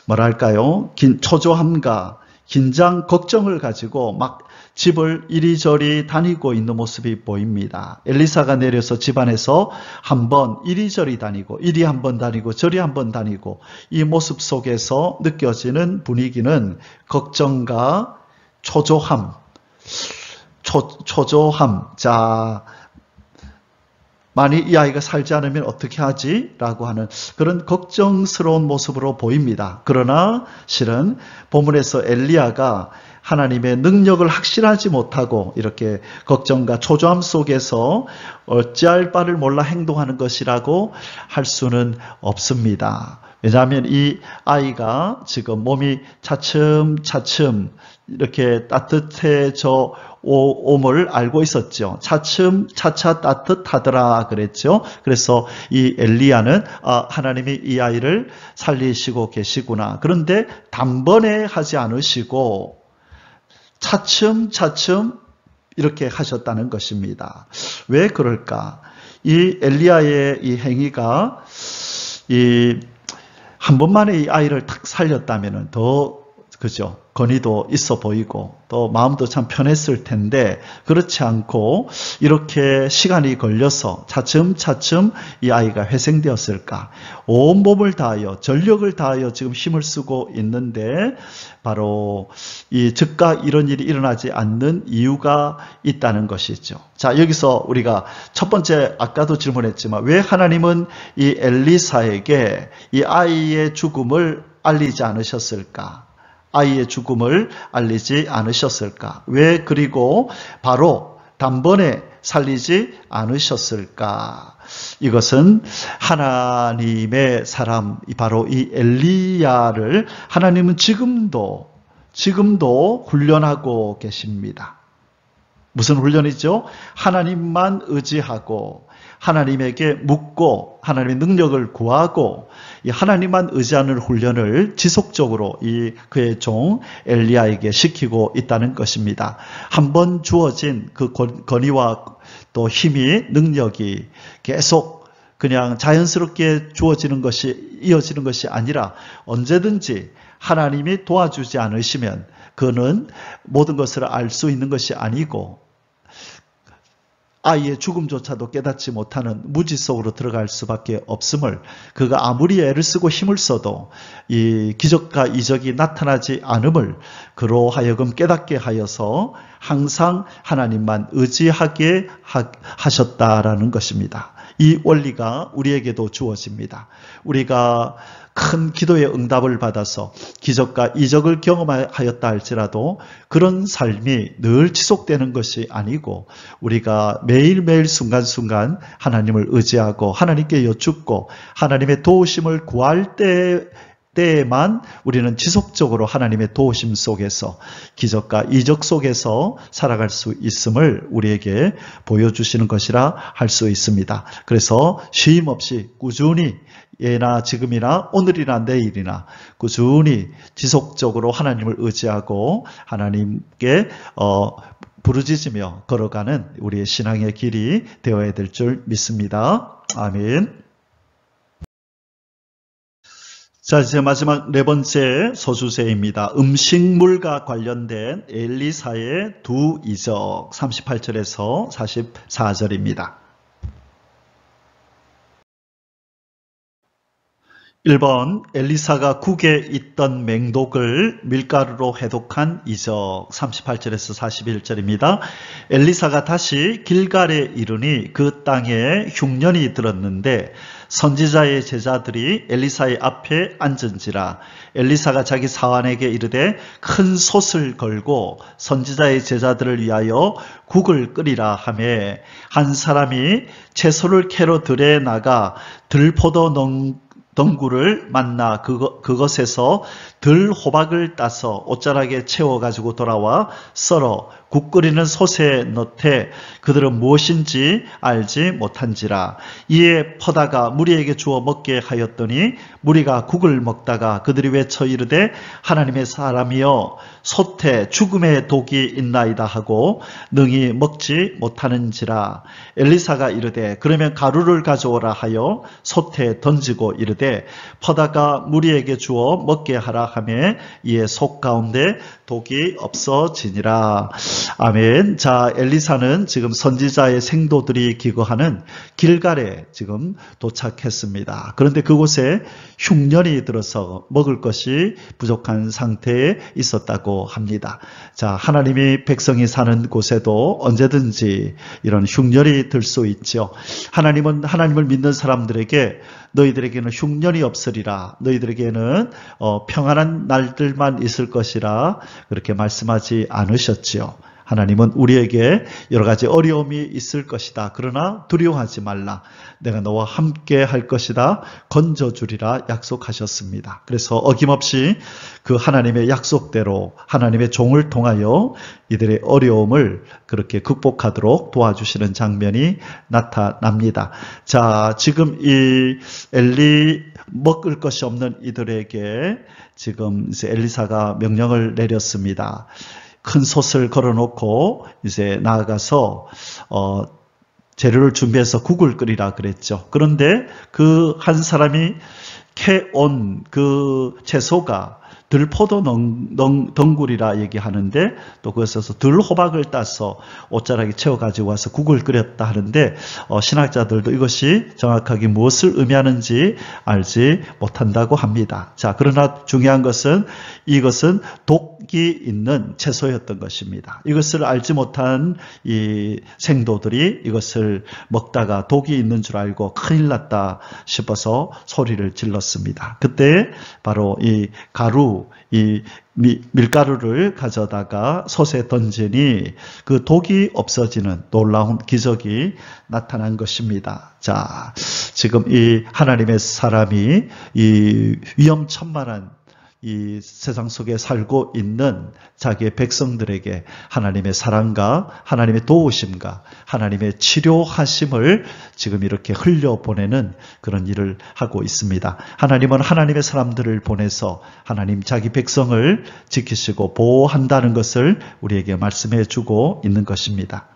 뭐랄까요, 초조함과 긴장, 걱정을 가지고 막 집을 이리저리 다니고 있는 모습이 보입니다. 엘리사가 내려서 집안에서 한번 이리저리 다니고 이리 한번 다니고 저리 한번 다니고 이 모습 속에서 느껴지는 분위기는 걱정과 초조함. 자, 만약 이 아이가 살지 않으면 어떻게 하지? 라고 하는 그런 걱정스러운 모습으로 보입니다. 그러나 실은 본문에서 엘리야가 하나님의 능력을 확신하지 못하고 이렇게 걱정과 초조함 속에서 어찌할 바를 몰라 행동하는 것이라고 할 수는 없습니다. 왜냐하면 이 아이가 지금 몸이 차츰차츰 이렇게 따뜻해져 옴을 알고 있었죠. 차차 따뜻하더라 그랬죠. 그래서 이 엘리야는 하나님이 이 아이를 살리시고 계시구나. 그런데 단번에 하지 않으시고 차츰차츰 이렇게 하셨다는 것입니다. 왜 그럴까? 이 엘리야의 이 행위가 한 번만에 이 아이를 탁 살렸다면은 더 그죠? 건의도 있어 보이고 또 마음도 참 편했을 텐데 그렇지 않고 이렇게 시간이 걸려서 차츰차츰 이 아이가 회생되었을까? 온 몸을 다하여 전력을 다하여 지금 힘을 쓰고 있는데 바로 이 즉각 이런 일이 일어나지 않는 이유가 있다는 것이죠. 자, 여기서 우리가 첫 번째 아까도 질문했지만 왜 하나님은 이 엘리사에게 이 아이의 죽음을 알리지 않으셨을까? 아이의 죽음을 알리지 않으셨을까? 왜 그리고 바로 단번에 살리지 않으셨을까? 이것은 하나님의 사람, 바로 이 엘리야를 하나님은 지금도 훈련하고 계십니다. 무슨 훈련이죠? 하나님만 의지하고 하나님에게 묻고 하나님의 능력을 구하고 이 하나님만 의지하는 훈련을 지속적으로 이 그의 종 엘리야에게 시키고 있다는 것입니다. 한번 주어진 그 권위와 또 힘이 능력이 계속 그냥 자연스럽게 주어지는 것이 이어지는 것이 아니라 언제든지 하나님이 도와주지 않으시면 그는 모든 것을 알 수 있는 것이 아니고 아이의 죽음조차도 깨닫지 못하는 무지 속으로 들어갈 수밖에 없음을 그가 아무리 애를 쓰고 힘을 써도 이 기적과 이적이 나타나지 않음을 그로 하여금 깨닫게 하여서 항상 하나님만 의지하게 하셨다라는 것입니다. 이 원리가 우리에게도 주어집니다. 우리가 큰 기도의 응답을 받아서 기적과 이적을 경험하였다 할지라도 그런 삶이 늘 지속되는 것이 아니고 우리가 매일매일 순간순간 하나님을 의지하고 하나님께 여쭙고 하나님의 도우심을 구할 때에만 우리는 지속적으로 하나님의 도우심 속에서 기적과 이적 속에서 살아갈 수 있음을 우리에게 보여주시는 것이라 할 수 있습니다. 그래서 쉼 없이 꾸준히 예나 지금이나 오늘이나 내일이나 꾸준히 지속적으로 하나님을 의지하고 하나님께 부르짖으며 걸어가는 우리의 신앙의 길이 되어야 될 줄 믿습니다. 아멘. 자, 이제 마지막 네 번째 소수세입니다. 음식물과 관련된 엘리사의 두 이적 38절에서 44절입니다. 1번 엘리사가 국에 있던 맹독을 밀가루로 해독한 이적 38절에서 41절입니다. 엘리사가 다시 길갈에 이르니 그 땅에 흉년이 들었는데 선지자의 제자들이 엘리사의 앞에 앉은지라 엘리사가 자기 사환에게 이르되 큰 솥을 걸고 선지자의 제자들을 위하여 국을 끓이라 하매 한 사람이 채소를 캐러 들에 나가 들포도 덩굴을 만나 그것에서 들호박을 따서 옷자락에 채워가지고 돌아와 썰어 국 끓이는 솥에 넣되 그들은 무엇인지 알지 못한지라. 이에 퍼다가 무리에게 주어 먹게 하였더니 무리가 국을 먹다가 그들이 외쳐 이르되 하나님의 사람이여 솥에 죽음의 독이 있나이다 하고 능히 먹지 못하는지라. 엘리사가 이르되 그러면 가루를 가져오라 하여 솥에 던지고 이르되 이르되 퍼다가 무리에게 주어 먹게 하라 하매 이에 속 가운데 독이 없어지니라. 아멘. 자, 엘리사는 지금 선지자의 생도들이 기거하는 길갈에 지금 도착했습니다. 그런데 그곳에 흉년이 들어서 먹을 것이 부족한 상태에 있었다고 합니다. 자, 하나님이 백성이 사는 곳에도 언제든지 이런 흉년이 들 수 있죠. 하나님은 하나님을 믿는 사람들에게 너희들에게는 흉년이 없으리라. 너희들에게는 평안한 날들만 있을 것이라 그렇게 말씀하지 않으셨지요. 하나님은 우리에게 여러 가지 어려움이 있을 것이다. 그러나 두려워하지 말라. 내가 너와 함께 할 것이다. 건져주리라 약속하셨습니다. 그래서 어김없이 그 하나님의 약속대로 하나님의 종을 통하여 이들의 어려움을 그렇게 극복하도록 도와주시는 장면이 나타납니다. 자, 지금 이 먹을 것이 없는 이들에게 지금 이제 엘리사가 명령을 내렸습니다. 큰 솥을 걸어놓고 이제 나아가서 재료를 준비해서 국을 끓이라 그랬죠. 그런데 그 한 사람이 캐온 그 채소가 들포도 덩굴이라 얘기하는데 또 그것에서 들호박을 따서 옷자락에 채워 가지고 와서 국을 끓였다 하는데 신학자들도 이것이 정확하게 무엇을 의미하는지 알지 못한다고 합니다. 자, 그러나 중요한 것은 이것은 독이 있는 채소였던 것입니다. 이것을 알지 못한 이 생도들이 이것을 먹다가 독이 있는 줄 알고 큰일 났다 싶어서 소리를 질렀습니다. 그때 바로 이 가루, 이 밀가루를 가져다가 솥에 던지니 그 독이 없어지는 놀라운 기적이 나타난 것입니다. 자, 지금 이 하나님의 사람이 이 위험천만한 이 세상 속에 살고 있는 자기의 백성들에게 하나님의 사랑과 하나님의 도우심과 하나님의 치료하심을 지금 이렇게 흘려보내는 그런 일을 하고 있습니다. 하나님은 하나님의 사람들을 보내서 하나님 자기 백성을 지키시고 보호한다는 것을 우리에게 말씀해 주고 있는 것입니다.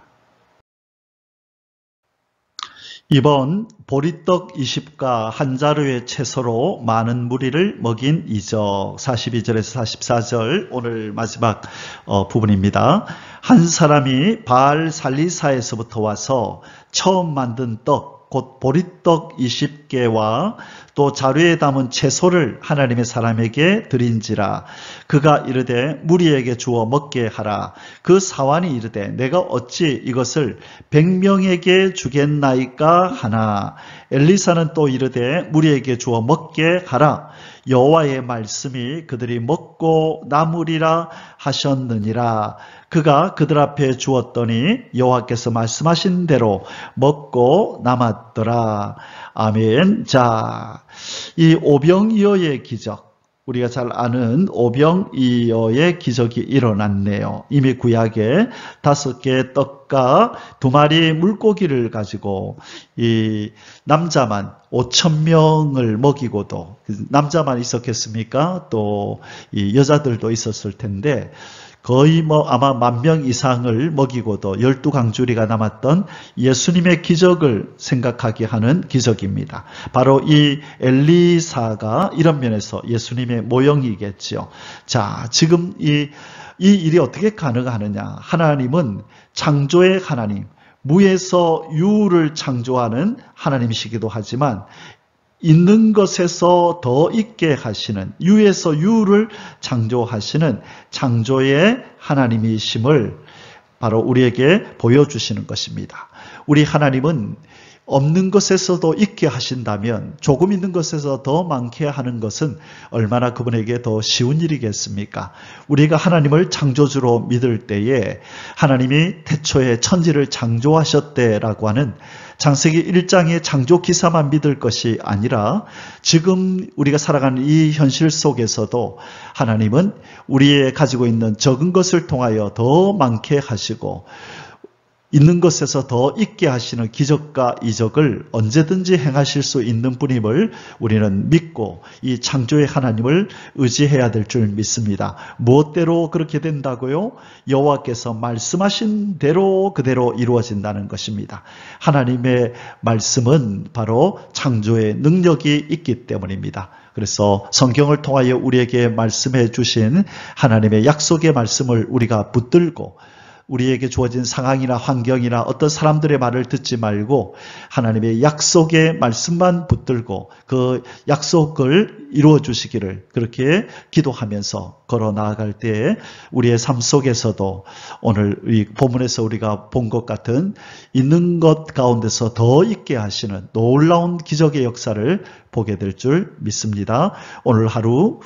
이번 보리떡 20가 한 자루의 채소로 많은 무리를 먹인 이적 42절에서 44절 오늘 마지막 부분입니다. 한 사람이 바알 살리사에서부터 와서 처음 만든 떡 곧 보리떡 20개와 또 자루에 담은 채소를 하나님의 사람에게 드린지라. 그가 이르되 무리에게 주어 먹게 하라. 그 사환이 이르되 내가 어찌 이것을 100명에게 주겠나이까 하나. 엘리사는 또 이르되 무리에게 주어 먹게 하라. 여호와의 말씀이 그들이 먹고 남으리라 하셨느니라. 그가 그들 앞에 주었더니 여호와께서 말씀하신 대로 먹고 남았더라. 아멘. 자, 이 오병이어의 기적, 우리가 잘 아는 오병이어의 기적이 일어났네요. 이미 구약에 5개의 떡과 2마리 물고기를 가지고 이 남자만 5,000명을 먹이고도, 남자만 있었겠습니까? 또 이 여자들도 있었을 텐데 거의 아마 10,000명 이상을 먹이고도 12강주리가 남았던 예수님의 기적을 생각하게 하는 기적입니다. 바로 이 엘리사가 이런 면에서 예수님의 모형이겠죠. 자, 지금 이 일이 어떻게 가능하느냐? 하나님은 창조의 하나님, 무에서 유를 창조하는 하나님이시기도 하지만 있는 것에서 더 있게 하시는, 유에서 유를 창조하시는 창조의 하나님이심을 바로 우리에게 보여주시는 것입니다. 우리 하나님은 없는 것에서도 있게 하신다면 조금 있는 것에서 더 많게 하는 것은 얼마나 그분에게 더 쉬운 일이겠습니까? 우리가 하나님을 창조주로 믿을 때에 하나님이 태초에 천지를 창조하셨대라고 하는 창세기 1장의 창조 기사만 믿을 것이 아니라 지금 우리가 살아가는 이 현실 속에서도 하나님은 우리의 가지고 있는 적은 것을 통하여 더 많게 하시고 있는 것에서 더 있게 하시는 기적과 이적을 언제든지 행하실 수 있는 분임을 우리는 믿고 이 창조의 하나님을 의지해야 될 줄 믿습니다. 무엇대로 그렇게 된다고요? 여호와께서 말씀하신 대로 그대로 이루어진다는 것입니다. 하나님의 말씀은 바로 창조의 능력이 있기 때문입니다. 그래서 성경을 통하여 우리에게 말씀해 주신 하나님의 약속의 말씀을 우리가 붙들고 우리에게 주어진 상황이나 환경이나 어떤 사람들의 말을 듣지 말고 하나님의 약속의 말씀만 붙들고 그 약속을 이루어 주시기를 그렇게 기도하면서 걸어 나아갈 때에 우리의 삶 속에서도 오늘 이 본문에서 우리가 본 것 같은 있는 것 가운데서 더 있게 하시는 놀라운 기적의 역사를 보게 될 줄 믿습니다. 오늘 하루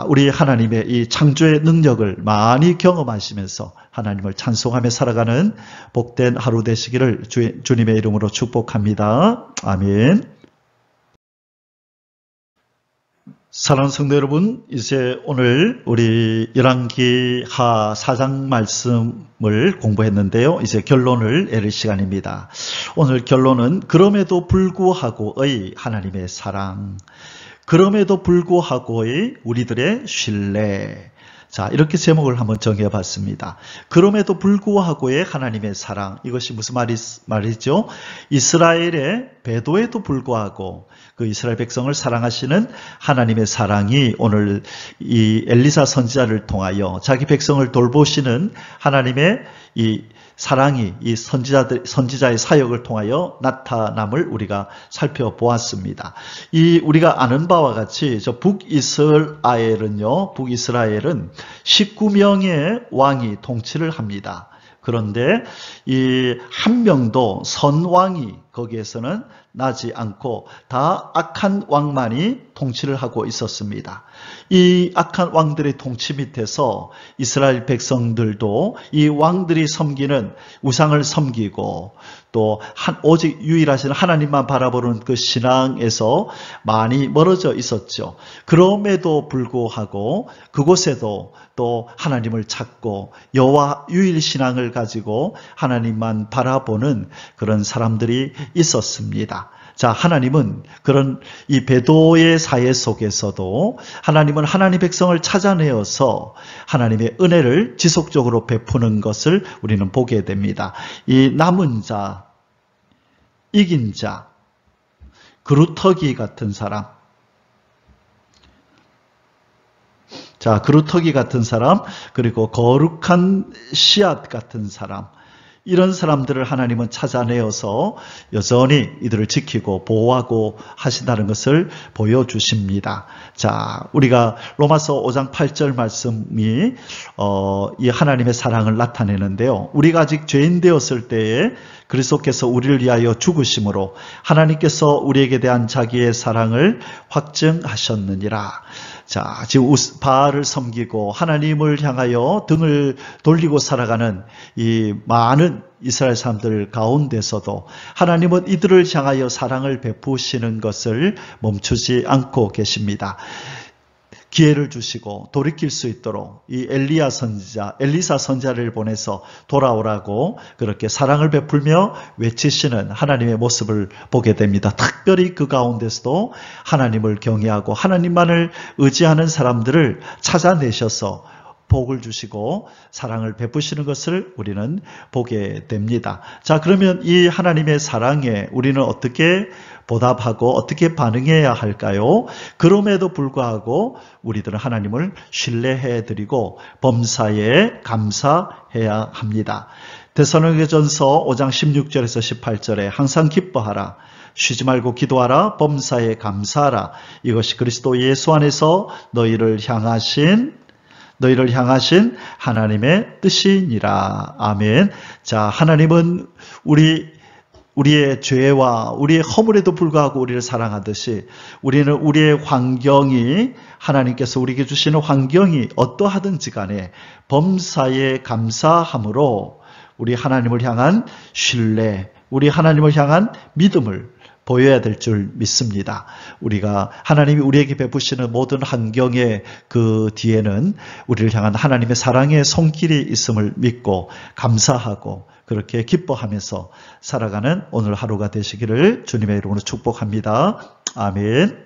우리 하나님의 이 창조의 능력을 많이 경험하시면서 하나님을 찬송하며 살아가는 복된 하루 되시기를 주님의 이름으로 축복합니다. 아멘. 사랑하는 성도 여러분, 이제 오늘 우리 열왕기 하 4장 말씀을 공부했는데요. 이제 결론을 내릴 시간입니다. 오늘 결론은 그럼에도 불구하고의 하나님의 사랑, 그럼에도 불구하고의 우리들의 신뢰. 이렇게 제목을 한번 정해봤습니다. 그럼에도 불구하고의 하나님의 사랑. 이것이 무슨 말이죠? 이스라엘의 배도에도 불구하고 그 이스라엘 백성을 사랑하시는 하나님의 사랑이 오늘 이 엘리사 선지자를 통하여 자기 백성을 돌보시는 하나님의 이 사랑이 이 선지자의 사역을 통하여 나타남을 우리가 살펴보았습니다. 이 우리가 아는 바와 같이 저 북이스라엘은 19명의 왕이 통치를 합니다. 그런데 이 한 명도 선왕이 거기에서는 나지 않고 다 악한 왕만이 통치를 하고 있었습니다. 이 악한 왕들의 통치 밑에서 이스라엘 백성들도 이 왕들이 섬기는 우상을 섬기고 또 오직 유일하신 하나님만 바라보는 그 신앙에서 많이 멀어져 있었죠. 그럼에도 불구하고 그곳에도 또 하나님을 찾고 여호와 유일 신앙을 가지고 하나님만 바라보는 그런 사람들이 있었습니다. 하나님은 그런 이 배도의 사회 속에서도 하나님은 하나님 백성을 찾아내어서 하나님의 은혜를 지속적으로 베푸는 것을 우리는 보게 됩니다. 이 남은 자, 이긴 자, 그루터기 같은 사람, 그루터기 같은 사람, 그리고 거룩한 씨앗 같은 사람, 이런 사람들을 하나님은 찾아내어서 여전히 이들을 지키고 보호하고 하신다는 것을 보여주십니다. 우리가 로마서 5장 8절 말씀이 이 하나님의 사랑을 나타내는데요. 우리가 아직 죄인 되었을 때에 그리스도께서 우리를 위하여 죽으심으로 하나님께서 우리에게 대한 자기의 사랑을 확증하셨느니라. 지금 바알을 섬기고 하나님을 향하여 등을 돌리고 살아가는 이 많은 이스라엘 사람들 가운데서도 하나님은 이들을 향하여 사랑을 베푸시는 것을 멈추지 않고 계십니다. 기회를 주시고 돌이킬 수 있도록 이 엘리사 선지자를 보내서 돌아오라고 그렇게 사랑을 베풀며 외치시는 하나님의 모습을 보게 됩니다. 특별히 그 가운데서도 하나님을 경외하고 하나님만을 의지하는 사람들을 찾아내셔서 복을 주시고 사랑을 베푸시는 것을 우리는 보게 됩니다. 그러면 이 하나님의 사랑에 우리는 어떻게 보답하고 어떻게 반응해야 할까요? 그럼에도 불구하고 우리들은 하나님을 신뢰해드리고 범사에 감사해야 합니다. 데살로니가전서 5장 16절에서 18절에 항상 기뻐하라. 쉬지 말고 기도하라. 범사에 감사하라. 이것이 그리스도 예수 안에서 너희를 향하신 하나님의 뜻이니라. 아멘. 하나님은 우리의 죄와 우리의 허물에도 불구하고 우리를 사랑하듯이 우리는 우리의 환경이 하나님께서 우리에게 주시는 환경이 어떠하든지 간에 범사에 감사함으로 우리 하나님을 향한 신뢰, 우리 하나님을 향한 믿음을 보여야 될 줄 믿습니다. 우리가 하나님이 우리에게 베푸시는 모든 환경의 그 뒤에는 우리를 향한 하나님의 사랑의 손길이 있음을 믿고 감사하고 그렇게 기뻐하면서 살아가는 오늘 하루가 되시기를 주님의 이름으로 축복합니다. 아멘.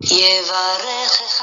יברכך